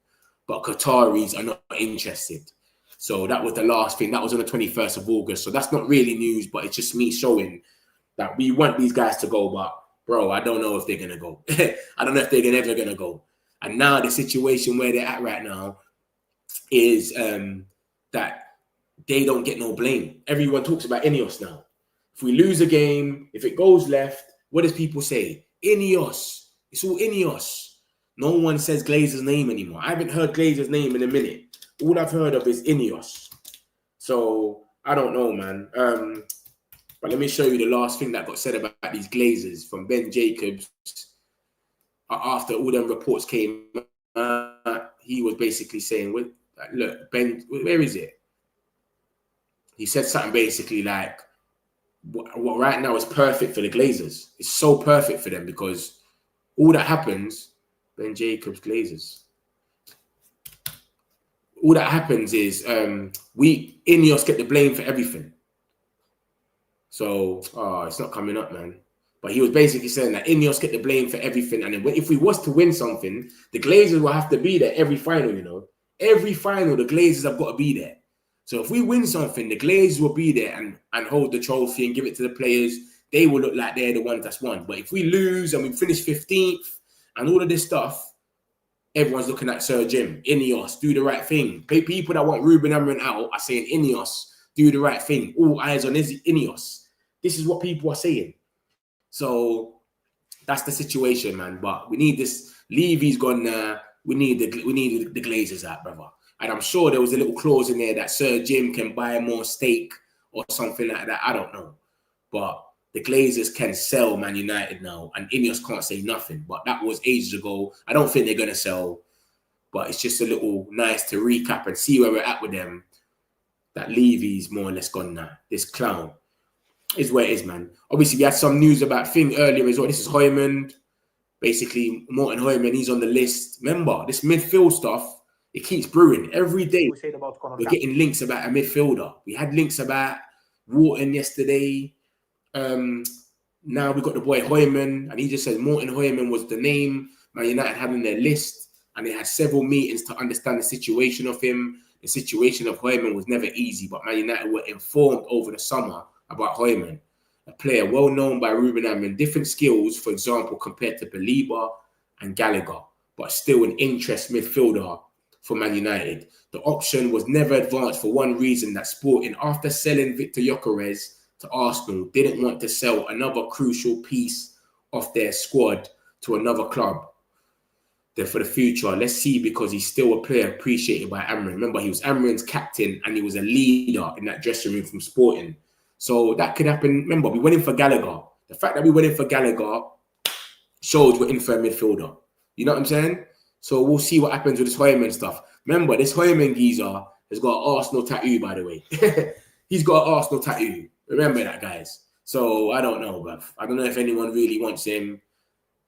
But Qataris are not interested. So that was the last thing. That was on the 21st of August. So that's not really news, but it's just me showing that we want these guys to go. But, bro, I don't know if they're going to go. I don't know if they're ever going to go. And now the situation where they're at right now is that they don't get no blame. Everyone talks about Ineos now. If we lose a game, if it goes left, what does people say? Ineos. It's all Ineos. No one says Glazer's name anymore. I haven't heard Glazer's name in a minute. All I've heard of is Ineos. So, I don't know, man. But let me show you the last thing that got said about these Glazers from Ben Jacobs. After all them reports came, he was basically saying, look, Ben, where is it? He said something basically like, what right now is perfect for the Glazers. It's so perfect for them because all that happens, Ben Jacobs Glazers. All that happens is we Ineos get the blame for everything. So it's not coming up, man. But he was basically saying that Ineos get the blame for everything, and then if we was to win something, the Glazers will have to be there every final. You know, every final the Glazers have got to be there. So if we win something, the Glazers will be there and hold the trophy and give it to the players. They will look like they're the ones that's won. But if we lose and we finish 15th and all of this stuff, everyone's looking at Sir Jim. Ineos, do the right thing. People that want Ruben Amorim out are saying Ineos, do the right thing. All eyes on Ineos. This is what people are saying. So that's the situation, man. But we need this. Levy's gone now. We need the Glazers out, brother. And I'm sure there was a little clause in there that Sir Jim can buy more stake or something like that. I don't know. But the Glazers can sell Man United now, and Ineos can't say nothing. But that was ages ago. I don't think they're going to sell. But it's just a little nice to recap and see where we're at with them. That Levy's more or less gone now. This clown is where it is, man. Obviously, we had some news about Thing earlier as well. This is Hjulmand. Basically, Morten Hjulmand, he's on the list. Remember, this midfield stuff, it keeps brewing. Every day, we're getting links about a midfielder. We had links about Wharton yesterday. Now we got the boy Hjulmand, and he just said Morten Hjulmand was the name Man United had on their list, and they had several meetings to understand the situation of him. The situation of Hjulmand was never easy, but Man United were informed over the summer about Hjulmand, a player well known by Ruben Amorim, different skills, for example, compared to Belieber and Gallagher, but still an interest midfielder for Man United. The option was never advanced for one reason, that Sporting, after selling Victor Gyökeres to Arsenal, didn't want to sell another crucial piece of their squad to another club. Then for the future, let's see, because he's still a player appreciated by Amorim. Remember, he was Amorim's captain and he was a leader in that dressing room from Sporting. So that could happen. Remember, we went in for Gallagher. The fact that we went in for Gallagher shows we're in for a midfielder. You know what I'm saying? So we'll see what happens with this Hjulmand stuff. Remember, this Hjulmand geezer has got an Arsenal tattoo, by the way. He's got an Arsenal tattoo. Remember that, guys. So I don't know, bruv. I don't know if anyone really wants him.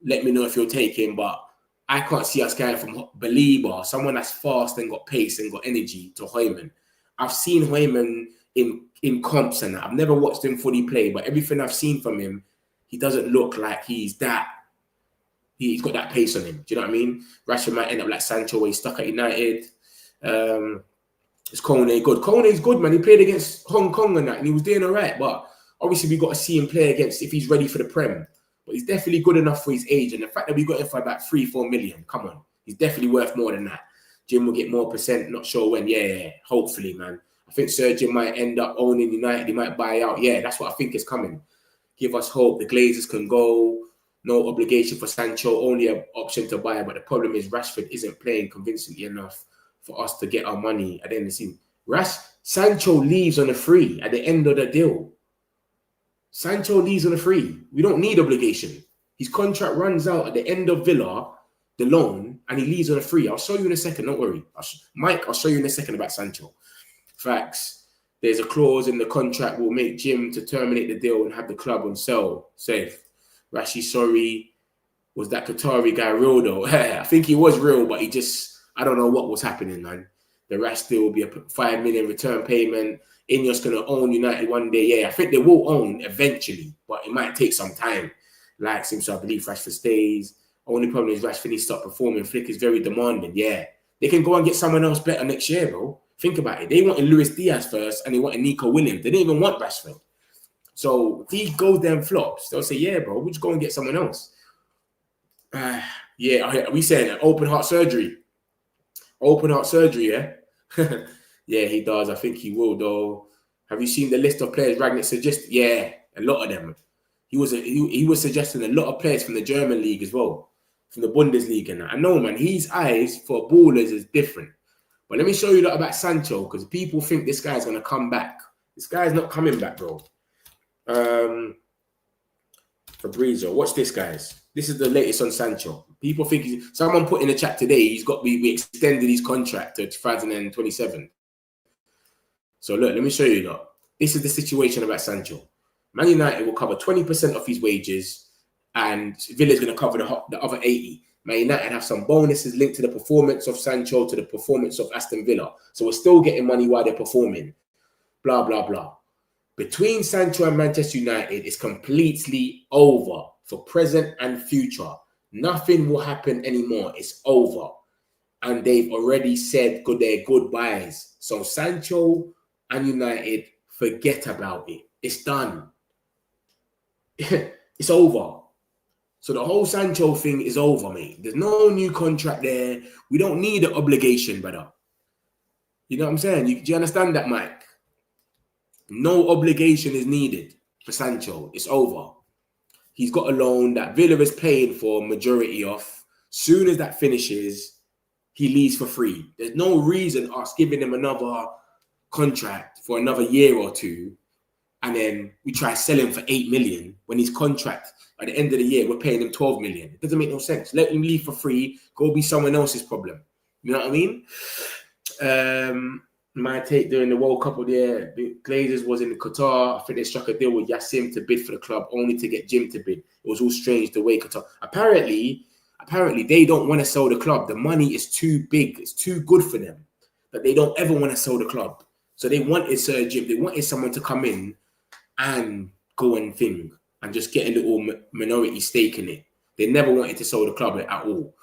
Let me know if you'll take him. But I can't see us going from Belieber, someone that's fast and got pace and got energy, to Hjulmand. I've seen Hjulmand in comps and that. I've never watched him fully play, but everything I've seen from him, he doesn't look like he's that. He's got that pace on him. Do you know what I mean? Rashford might end up like Sancho, where he's stuck at United. Is Kone good? Kone's good, man. He played against Hong Kong and that, and he was doing all right. But obviously, we got to see him play against if he's ready for the Prem. But he's definitely good enough for his age. And the fact that we got him for about 3-4 million, come on. He's definitely worth more than that. Jim will get more percent, not sure when. Yeah, hopefully, man. I think Sir Jim might end up owning United. He might buy out. Yeah, that's what I think is coming. Give us hope. The Glazers can go. No obligation for Sancho. Only an option to buy. But the problem is Rashford isn't playing convincingly enough for us to get our money at the end of the season. Sancho leaves on a free at the end of the deal. Sancho leaves on a free. We don't need obligation. His contract runs out at the end of Villa, the loan, and he leaves on a free. I'll show you in a second. Don't worry. Mike, I'll show you in a second about Sancho. Facts. There's a clause in the contract will make Jim to terminate the deal and have the club on sale. Safe. Rashi, sorry. Was that Qatari guy real though? I think he was real, but I don't know what was happening, man. The Rash deal will be a 5 million return payment. Ineos going to own United one day. Yeah, I think they will own eventually, but it might take some time. Like, so I believe Rashford stays. Only problem is Rashford needs to stop performing. Flick is very demanding. Yeah, they can go and get someone else better next year, bro. Think about it. They wanted Luis Diaz first, and they wanted Nico Williams. They didn't even want Rashford. So if he goes there and flops, they'll say, yeah, bro, we'll just go and get someone else. Yeah, we saying open heart surgery. Open heart surgery, yeah? Yeah, he does. I think he will, though. Have you seen the list of players Rangnick suggested? Yeah, a lot of them. He was suggesting a lot of players from the German league as well, from the Bundesliga. I know, man, his eyes for ballers is different. But let me show you a lot about Sancho, because people think this guy's going to come back. This guy's not coming back, bro. Fabrizio, watch this, guys. This is the latest on Sancho. People think someone put in the chat today, we extended his contract to 2027. So look, let me show you that. This is the situation about Sancho. Man United will cover 20% of his wages, and Villa's going to cover the other 80. Man United have some bonuses linked to the performance of Sancho, to the performance of Aston Villa. So we're still getting money while they're performing. Blah, blah, blah. Between Sancho and Manchester United, it's completely over for present and future. Nothing will happen anymore. It's over. And they've already said their goodbyes. So Sancho and United, forget about it. It's done. It's over. So the whole Sancho thing is over, mate. There's no new contract there. We don't need an obligation, brother. You know what I'm saying? Do you understand that, Mike? No obligation is needed for Sancho. It's over. He's got a loan that Villa is paying for majority of. Soon as that finishes, he leaves for free. There's no reason us giving him another contract for another year or two, and then we try to sell him for 8 million when his contract at the end of the year we're paying him 12 million. It doesn't make no sense. Let him leave for free. Go be someone else's problem. You know what I mean? My take during the World Cup of the year, the Glazers was in Qatar. I think they struck a deal with Yassim to bid for the club, only to get Jim to bid. It was all strange the way Qatar. Apparently they don't want to sell the club. The money is too big. It's too good for them. But they don't ever want to sell the club. So they wanted Sir Jim. They wanted someone to come in and go and thing and just get a little minority stake in it. They never wanted to sell the club at all.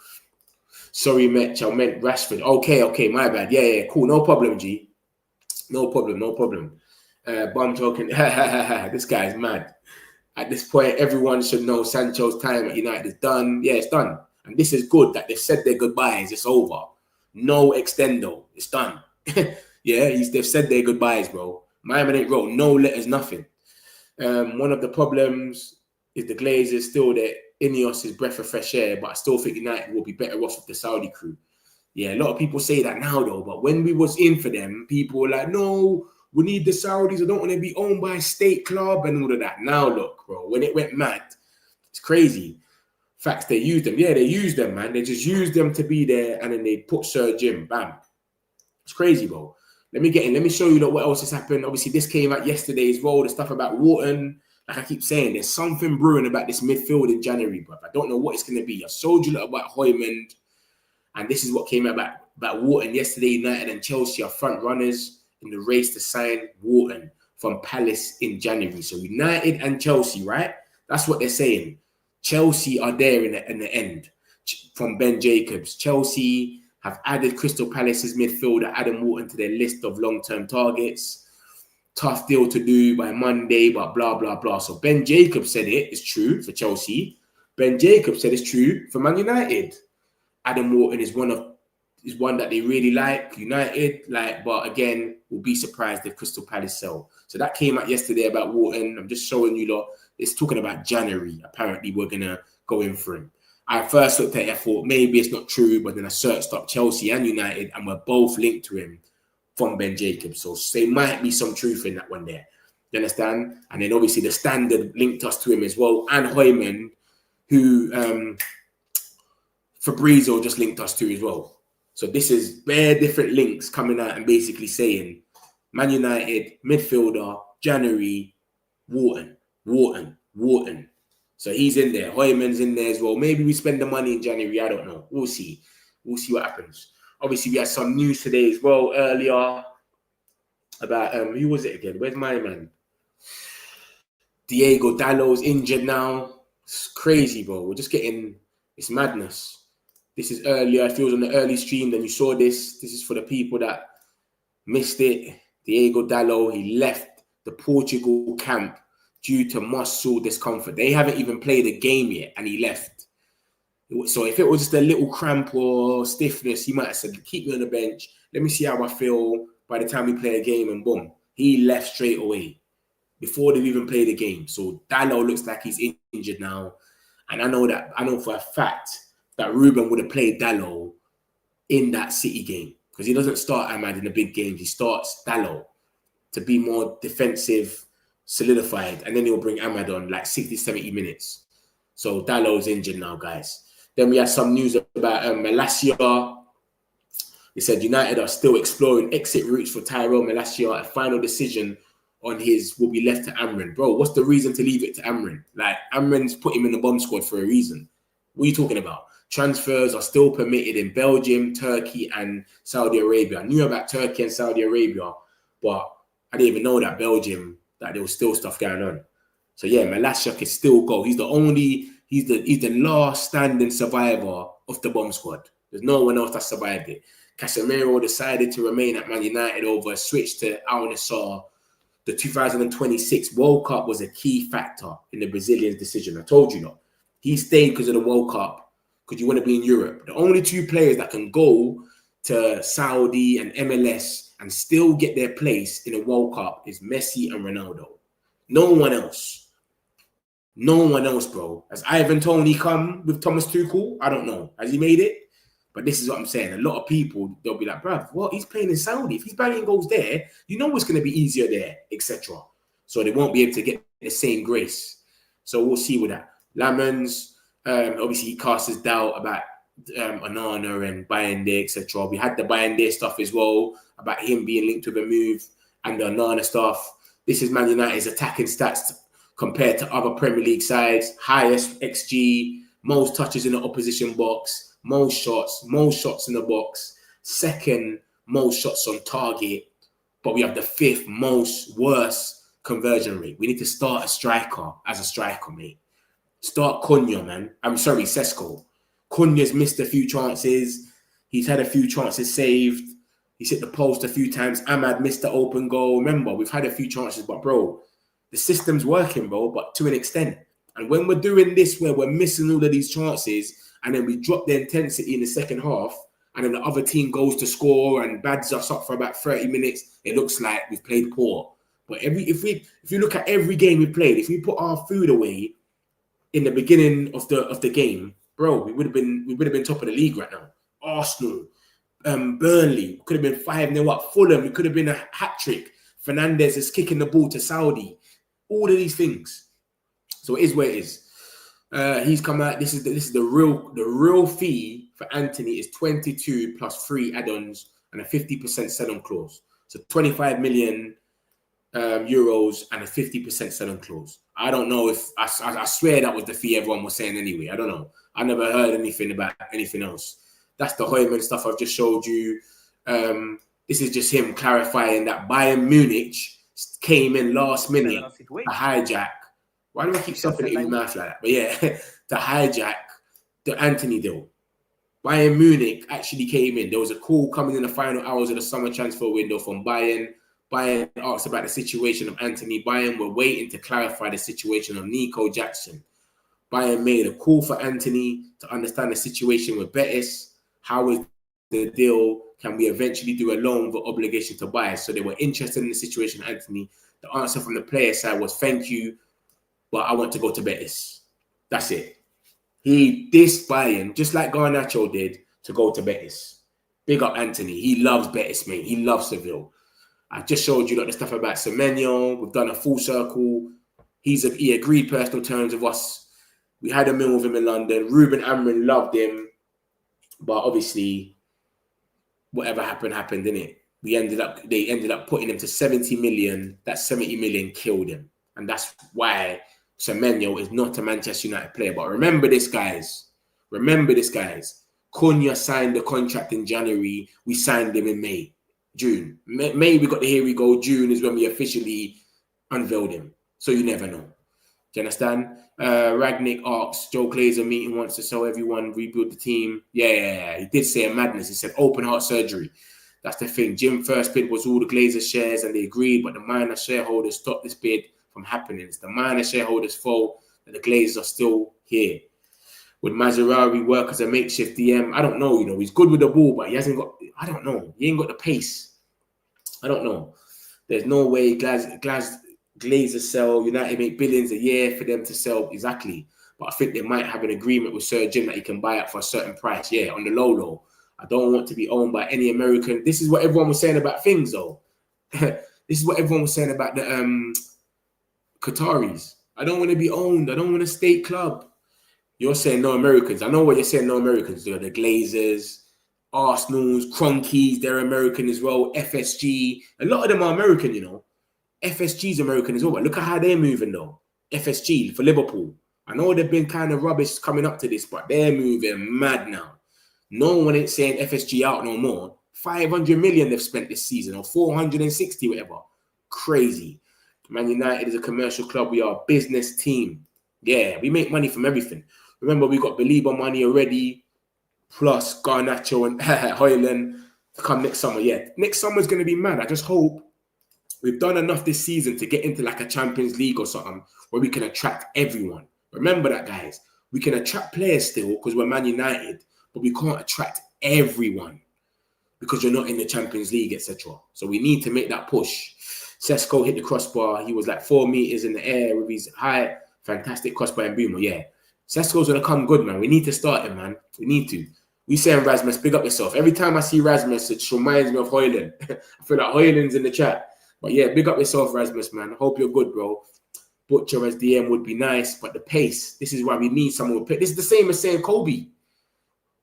Sorry, Mitch, I meant Rashford. Okay, my bad. Yeah, cool. No problem, G. No problem. Bum talking. This guy's mad. At this point, everyone should know Sancho's time at United is done. Yeah, it's done. And this is good that they've said their goodbyes. It's over. No extendo. It's done. Yeah, they've said their goodbyes, bro. My man ain't wrote no letters, nothing. One of the problems is the Glazers still there. Ineos is breath of fresh air, but I still think United will be better off with the Saudi crew. Yeah, a lot of people say that now, though. But when we was in for them, people were like, no, we need the Saudis. I don't want to be owned by a state club and all of that. Now, look, bro, when it went mad, it's crazy. Facts, they used them. Yeah, they used them, man. They just used them to be there, and then they put Sir Jim. Bam. It's crazy, bro. Let me show you what else has happened. Obviously, this came out yesterday as well. The stuff about Wharton. Like I keep saying, there's something brewing about this midfield in January, bro. I don't know what it's going to be. I told you about Hjulmand, and this is what came out about Wharton yesterday. United and Chelsea are front runners in the race to sign Wharton from Palace in January. So United and Chelsea, right? That's what they're saying. Chelsea are there in the end from Ben Jacobs. Chelsea have added Crystal Palace's midfielder Adam Wharton to their list of long-term targets. Tough deal to do by Monday, but blah, blah, blah. So Ben Jacobs said it's true for Chelsea. Ben Jacobs said it's true for Man United. Adam Wharton is one that they really like, United, but again, we'll be surprised if Crystal Palace sell. So that came out yesterday about Wharton. I'm just showing you lot. It's talking about January. Apparently, we're going to go in for him. I first looked at it, I thought maybe it's not true, but then I searched up Chelsea and United, and we're both linked to him from Ben Jacobs. So there might be some truth in that one there. You understand? And then obviously the Standard linked us to him as well. And Hjulmand, who Fabrizio just linked us to as well. So this is very different links coming out and basically saying Man United, midfielder, January, Wharton. So he's in there. Hjulmand's in there as well. Maybe we spend the money in January. I don't know. We'll see. We'll see what happens. Obviously, we had some news today as well earlier. about who was it again? Where's my man? Diego Dallo's injured now. It's crazy, bro. We're just getting, it's madness. This is earlier. It feels on the early stream. Then you saw this. This is for the people that missed it. Diego Dallo, he left the Portugal camp due to muscle discomfort. They haven't even played a game yet, and he left. So if it was just a little cramp or stiffness, he might have said, keep me on the bench. Let me see how I feel by the time we play a game, and boom. He left straight away before they've even played a game. So Dallo looks like he's injured now. And I know for a fact that Ruben would have played Dallo in that City game, because he doesn't start Ahmad in the big games. He starts Dallo to be more defensive, solidified, and then he'll bring Ahmad on like 60, 70 minutes. So Dallo's injured now, guys. Then we had some news about Malacia. They said United are still exploring exit routes for Tyrell Malacia. A final decision on his will be left to Amrin. Bro, what's the reason to leave it to Amrin? Like, Amrin's put him in the bomb squad for a reason. What are you talking about? Transfers are still permitted in Belgium, Turkey, and Saudi Arabia. I knew about Turkey and Saudi Arabia, but I didn't even know that Belgium, that there was still stuff going on. So yeah, Malacia can still go. He's the last standing survivor of the bomb squad. There's no one else that survived it. Casemiro decided to remain at Man United over a switch to Al Nassr. The 2026 World Cup was a key factor in the Brazilian's decision. I told you not. He stayed because of the World Cup, because you want to be in Europe. The only two players that can go to Saudi and MLS and still get their place in a World Cup is Messi and Ronaldo. No one else. No one else, bro. Has Ivan Toney come with Thomas Tuchel? I don't know. Has he made it? But this is what I'm saying. A lot of people, they'll be like, bruv, what? He's playing in Saudi. If he's banging goals there, you know it's going to be easier there, etc. So they won't be able to get the same grace. So we'll see with that. Lamens, obviously he casts his doubt about Onana and Bayende, etc. We had the Bayende stuff as well, about him being linked with a move, and the Onana stuff. This is Man United's attacking stats compared to other Premier League sides. Highest XG, most touches in the opposition box, most shots in the box, second most shots on target, but we have the fifth most worst conversion rate. We need to start a striker as a striker, mate. Start Cunha, man. I'm sorry, Sesko. Cunha's missed a few chances. He's had a few chances saved. He's hit the post a few times. Ahmad missed the open goal. Remember, we've had a few chances, but bro, the system's working, bro, but to an extent. And when we're doing this, where we're missing all of these chances, and then we drop the intensity in the second half, and then the other team goes to score and bads us up for about 30 minutes, it looks like we've played poor. But if you look at every game we played, if we put our food away in the beginning of the game, bro, we would have been top of the league right now. Arsenal, Burnley could have been 5-0 up. Fulham, it could have been a hat trick. Fernandes is kicking the ball to Saudi. All of these things. So it is where it is. He's come out. This is the real fee for Anthony is 22 plus 3 add-ons and a 50% sell-on clause. So 25 million euros and a 50% sell-on clause. I don't know if I swear that was the fee everyone was saying anyway. I don't know. I never heard anything about anything else. That's the Hjulmand stuff I've just showed you. This is just him clarifying that Bayern Munich came in last minute to hijack. Why do I keep something in your mouth like that? But yeah, to hijack the Anthony deal. Bayern Munich actually came in. There was a call coming in the final hours of the summer transfer window from Bayern. Bayern asked about the situation of Anthony. Bayern were waiting to clarify the situation of Nico Jackson. Bayern made a call for Anthony to understand the situation with Betis. How is the deal? Can we eventually do a loan with obligation to buy? So they were interested in the situation of Anthony. The answer from the player side was, thank you, but I want to go to Betis. That's it. He dissed Bayern, just like Garnacho did, to go to Betis. Big up Anthony. He loves Betis, mate. He loves Seville. I just showed you the stuff about Semenyo. We've done a full circle. He agreed personal terms with us. We had a meal with him in London. Ruben Amrin loved him. But obviously, whatever happened, didn't it? They ended up putting him to 70 million. That 70 million killed him. And that's why Semenyo is not a Manchester United player. But remember this, guys. Cunha signed the contract in January. We signed him in May. June. May we got the here we go. June is when we officially unveiled him. So you never know. Do you understand? Ragnick asks, Joe Glazer meeting wants to sell everyone, rebuild the team. Yeah. He did say a madness. He said open heart surgery. That's the thing. Jim first bid was all the Glazer shares and they agreed, but the minor shareholders stopped this bid from happening. It's the minor shareholders' fault that the Glazers are still here. Would Mazraoui work as a makeshift DM? I don't know. He's good with the ball, but he hasn't got, I don't know. He ain't got the pace. I don't know. There's no way Glazers sell. United make billions a year for them to sell. Exactly. But I think they might have an agreement with Sir Jim that he can buy it for a certain price. Yeah, on the low. I don't want to be owned by any American. This is what everyone was saying about things, though. This is what everyone was saying about the Qataris. I don't want to be owned. I don't want a state club. You're saying no Americans. I know what you're saying, no Americans. They're the Glazers, Arsenal's, Cronkies, they're American as well. FSG. A lot of them are American, FSG's American as well. But look at how they're moving, though. FSG for Liverpool. I know they've been kind of rubbish coming up to this, but they're moving mad now. No one ain't saying FSG out no more. 500 million they've spent this season, or 460, whatever. Crazy. Man United is a commercial club. We are a business team. Yeah, we make money from everything. Remember, we got Belieber money already, plus Garnacho and Højlund to come next summer. Yeah, next summer's going to be mad. I just hope we've done enough this season to get into like a Champions League or something where we can attract everyone. Remember that, guys. We can attract players still because we're Man United, but we can't attract everyone because you're not in the Champions League, etc. So we need to make that push. Sesko hit the crossbar. He was like 4 meters in the air with his high, fantastic crossbar and boomer. Yeah. Sesko's going to come good, man. We need to start him, man. We need to. We saying Rasmus, big up yourself. Every time I see Rasmus, it just reminds me of Højlund. I feel like Højlund's in the chat. But yeah, big up yourself, Rasmus, man. Hope you're good, bro. Butcher as DM would be nice, but the pace, this is why we need someone with pace. This is the same as saying Kobbie.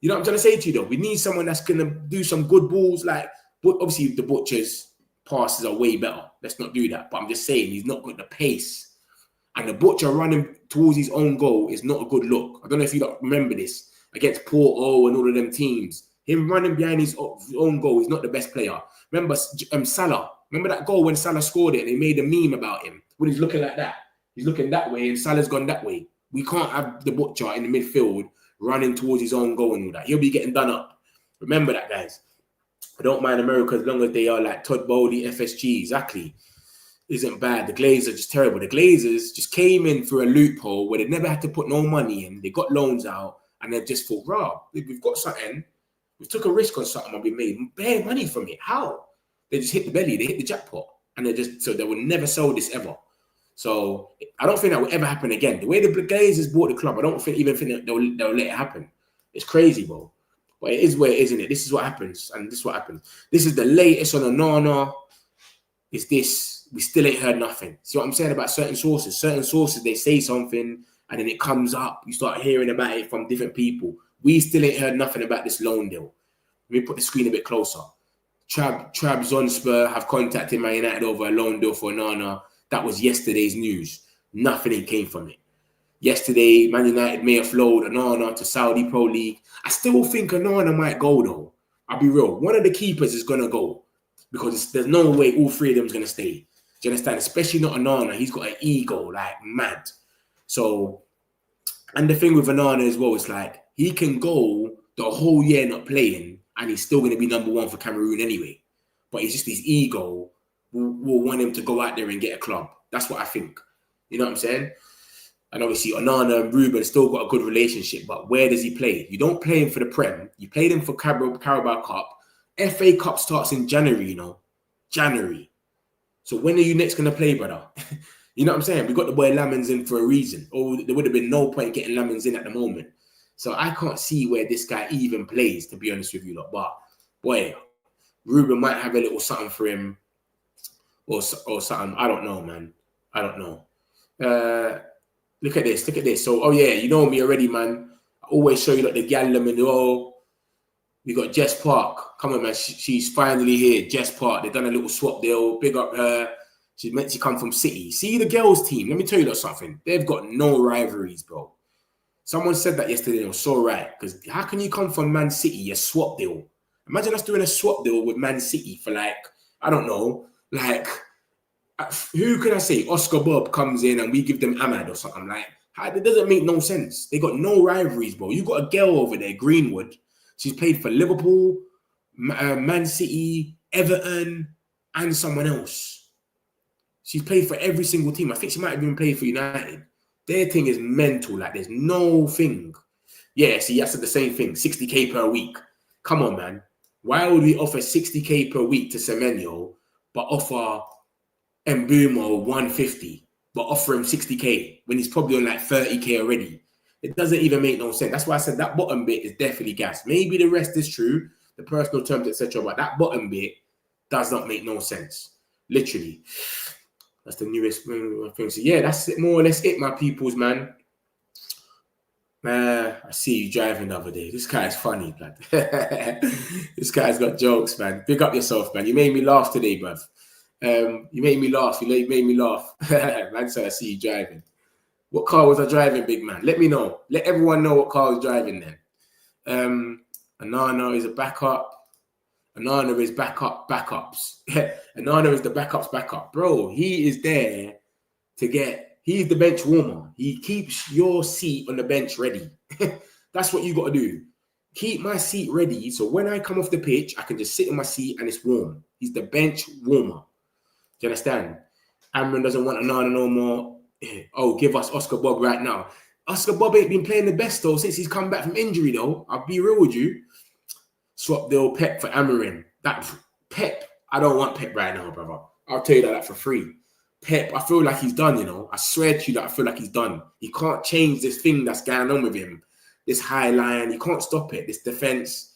You know what I'm trying to say to you, though? We need someone that's going to do some good balls. Like, obviously, the Butcher's passes are way better. Let's not do that. But I'm just saying, he's not got the pace. And the Butcher running towards his own goal is not a good look. I don't know if you remember this against Porto and all of them teams. Him running behind his own goal is not the best player. Remember Salah? Remember that goal when Salah scored it and they made a meme about him? When he's looking like that. He's looking that way and Salah's gone that way. We can't have the Butcher in the midfield running towards his own goal and all that. He'll be getting done up. Remember that, guys. I don't mind America as long as they are like Todd Bowley, FSG. Exactly. Isn't bad. The Glazers are just terrible. The Glazers just came in through a loophole where they never had to put no money in. They got loans out and they just thought, rah, we've got something. We took a risk on something and we made bare money from it. How? They just hit the belly. They hit the jackpot. And so they will never sell this ever. So I don't think that will ever happen again. The way the Glazers bought the club, I don't even think that they'll let it happen. It's crazy, bro. But it is where it is, isn't it? This is what happens. And this is what happens. This is the latest on Onana. Is this. We still ain't heard nothing. See what I'm saying about certain sources? Certain sources, they say something and then it comes up. You start hearing about it from different people. We still ain't heard nothing about this loan deal. Let me put the screen a bit closer. Trabzonspor have contacted Man United over a loan deal for Onana. That was yesterday's news. Nothing came from it. Yesterday, Man United may have flowed Onana to Saudi Pro League. I still think Onana might go, though. I'll be real. One of the keepers is going to go because there's no way all three of them is going to stay. Do you understand? Especially not Onana. He's got an ego like mad. So, and the thing with Onana as well is like, he can go the whole year not playing and he's still going to be number one for Cameroon anyway. But it's just his ego will want him to go out there and get a club. That's what I think. You know what I'm saying? And obviously, Onana and Ruben still got a good relationship, but where does he play? You don't play him for the Prem. You played him for Carabao Cup. FA Cup starts in January, January. So when are you next going to play, brother? You know what I'm saying? We got the boy Lamens in for a reason. Or there would have been no point getting Lamens in at the moment. So I can't see where this guy even plays, to be honest with you lot. But, boy, Ruben might have a little something for him. Or something. I don't know, man. I don't know. Look at this. So, oh, yeah, you know me already, man. I always show you like the Gallum and all. We got Jess Park. Come on, man. She's finally here. Jess Park. They've done a little swap deal. Big up her. She's meant to come from City. See the girls' team. Let me tell you something. They've got no rivalries, bro. Someone said that yesterday. It was so right. Because how can you come from Man City, a swap deal, Imagine us doing a swap deal with Man City for like, I don't know, like, who can I say? Oscar Bob comes in and we give them Ahmad or something. Like, it doesn't make no sense. They got no rivalries, bro. You got a girl over there, Greenwood. She's played for Liverpool, Man City, Everton, and someone else. She's played for every single team. I think she might have even played for United. Their thing is mental. Like, there's no thing. Yeah, see, that's the same thing. 60K per week. Come on, man. Why would we offer 60K per week to Semenyo, but offer Mbumo 150, but offer him 60K when he's probably on like 30K already? It doesn't even make no sense. That's why I said that bottom bit is definitely gas. Maybe the rest is true, the personal terms, etc. But that bottom bit does not make no sense. Literally. That's the newest thing. So yeah, that's it, more or less it, my peoples, man. I see you driving the other day. This guy's funny, man. This guy's got jokes, man. Big up yourself, man. You made me laugh today, bruv. You made me laugh. You made me laugh. Man, so I see you driving. What car was I driving, big man? Let me know. Let everyone know what car I was driving then. Anana is a backup. Anana is backups. Anana is the backup's backup. Bro, he is there to get, he's the bench warmer. He keeps your seat on the bench ready. That's what you got to do. Keep my seat ready so when I come off the pitch, I can just sit in my seat and it's warm. He's the bench warmer. Do you understand? Amran doesn't want Anana no more. Oh, give us Oscar Bob right now. Oscar Bob ain't been playing the best though since he's come back from injury though. I'll be real with you. Swap deal Pep for Amarin. That Pep, I don't want Pep right now, brother. I'll tell you that for free. Pep, I feel like he's done, you know. I swear to you that I feel like he's done. He can't change this thing that's going on with him. This high line, he can't stop it. This defense.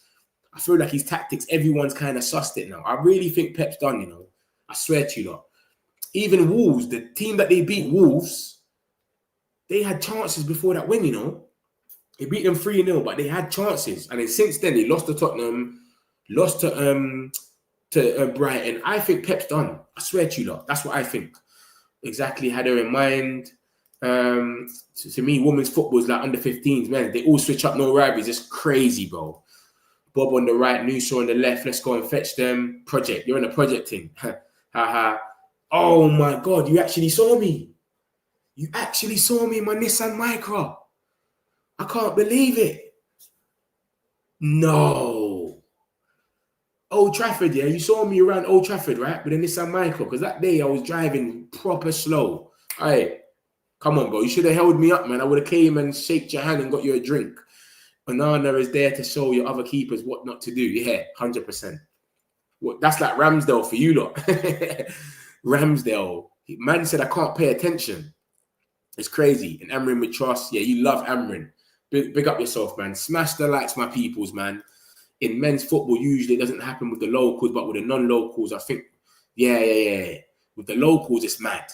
I feel like his tactics, everyone's kind of sussed it now. I really think Pep's done, you know. I swear to you lot. Even Wolves, the team that they beat, Wolves, they had chances before that win, you know. They beat them 3-0, but they had chances. And then since then, they lost to Tottenham, lost to Brighton. I think Pep's done. I swear to you lot. That's what I think. Exactly had her in mind. To me, women's football is like under 15s, man. They all switch up, no rivalries. It's crazy, bro. Bob on the right, Noosa on the left. Let's go and fetch them. Project. You're in a project team. Haha. Oh my God, you actually saw me. You actually saw me in my Nissan Micra. I can't believe it. No. Old Trafford, yeah? You saw me around Old Trafford, right? With a Nissan Micra, because that day I was driving proper slow. All right. Come on, bro. You should have held me up, man. I would have came and shaked your hand and got you a drink. Banana is there to show your other keepers what not to do. Yeah, 100%. That's like Ramsdale for you lot. Ramsdale. Man said, I can't pay attention. It's crazy. And Amrin with trust. Yeah, you love Amrin. Big up yourself, man. Smash the likes, my peoples, man. In men's football, usually it doesn't happen with the locals, but with the non-locals, I think, yeah. With the locals, it's mad.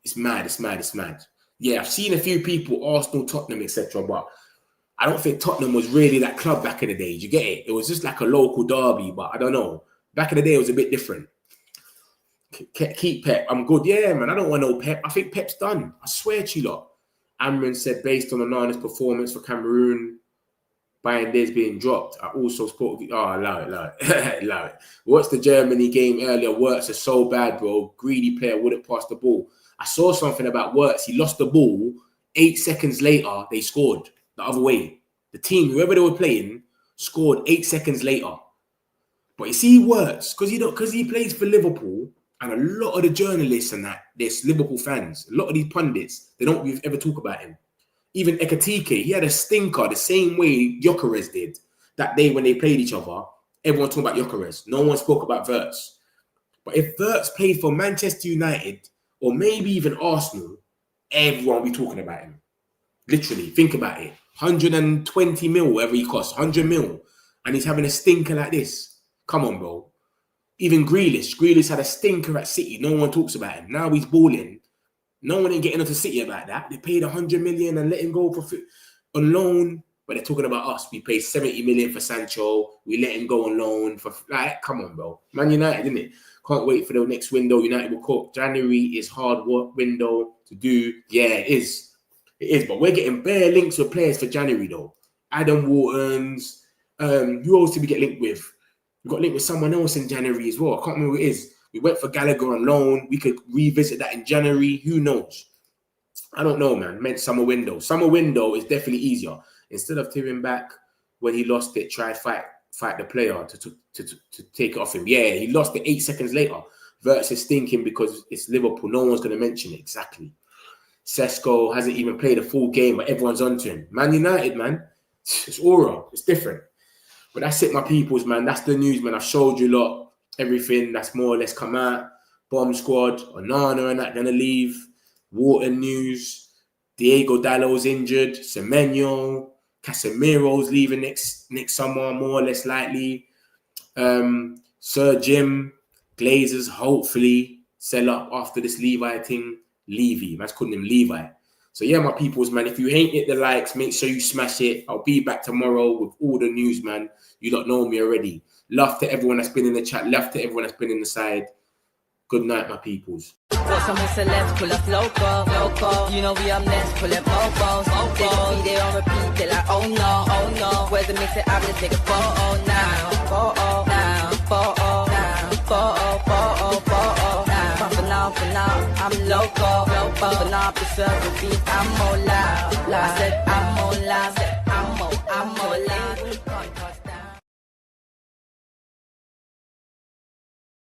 It's mad. Yeah, I've seen a few people, Arsenal, Tottenham, etc., but I don't think Tottenham was really that club back in the day. You get it? It was just like a local derby, but I don't know. Back in the day, it was a bit different. Keep Pep. I'm good. Yeah, man. I don't want no Pep. I think Pep's done. I swear to you lot. Amrin said, based on Onana's performance for Cameroon, Bayern's being dropped. I also spoke. Allow it. Watched the Germany game earlier. Wirtz is so bad, bro. Greedy player wouldn't pass the ball. I saw something about Wirtz. He lost the ball. 8 seconds later, they scored the other way. The team, whoever they were playing, scored 8 seconds later. But you see, Wirtz, because he plays for Liverpool, and a lot of the journalists and that, there's Liverpool fans. A lot of these pundits, they don't ever talk about him. Even Ekatike, he had a stinker the same way Gyökeres did that day when they played each other. Everyone talking about Gyökeres. No one spoke about Wirtz. But if Wirtz played for Manchester United or maybe even Arsenal, everyone will be talking about him. Literally, think about it. 120 mil, whatever he costs, 100 mil. And he's having a stinker like this. Come on, bro. Even Grealish had a stinker at City. No one talks about him. Now he's balling. No one ain't getting into City about that. They paid 100 million and let him go on loan. But they're talking about us. We paid 70 million for Sancho. We let him go on loan for come on, bro. Man United, isn't it? Can't wait for the next window. United will cook. January is hard work window to do. Yeah, it is. It is. But we're getting bare links with players for January though. Adam Wharton's. Who else did we get linked with? We got linked with someone else in January as well. I can't remember who it is. We went for Gallagher on loan. We could revisit that in January. Who knows? I don't know, man. Meant summer window. Summer window is definitely easier. Instead of tearing back when he lost it, try fight the player to take it off him. Yeah, he lost it 8 seconds later versus thinking because it's Liverpool, no one's going to mention it. Exactly. Sesko hasn't even played a full game, but everyone's onto him. Man United, man. It's aura. It's different. But that's it, my peoples, man. That's the news, man. I've showed you lot everything that's more or less come out. Bomb squad, Onana and that going to leave. Wharton news. Diego Dallo's injured. Semenyo. Casemiro's leaving next summer, more or less likely. Sir Jim. Glazers, hopefully, sell up after this Levi thing. Levy. Man's calling him Levi. So yeah, my peoples, man, if you ain't hit the likes, make sure you smash it. I'll be back tomorrow with all the news, man. You don't know me already. Love to everyone that's been in the chat. Love to everyone that's been in the side. Good night, my peoples. Got some celebs, pull up local. You know we up next, pull up mofos. They gon' be there on repeat, they're like, oh no. Where's the mix it up, let's take a photo now. For now, I'm local. Bumping off the server beat, I'm more loud. I said I'm more loud.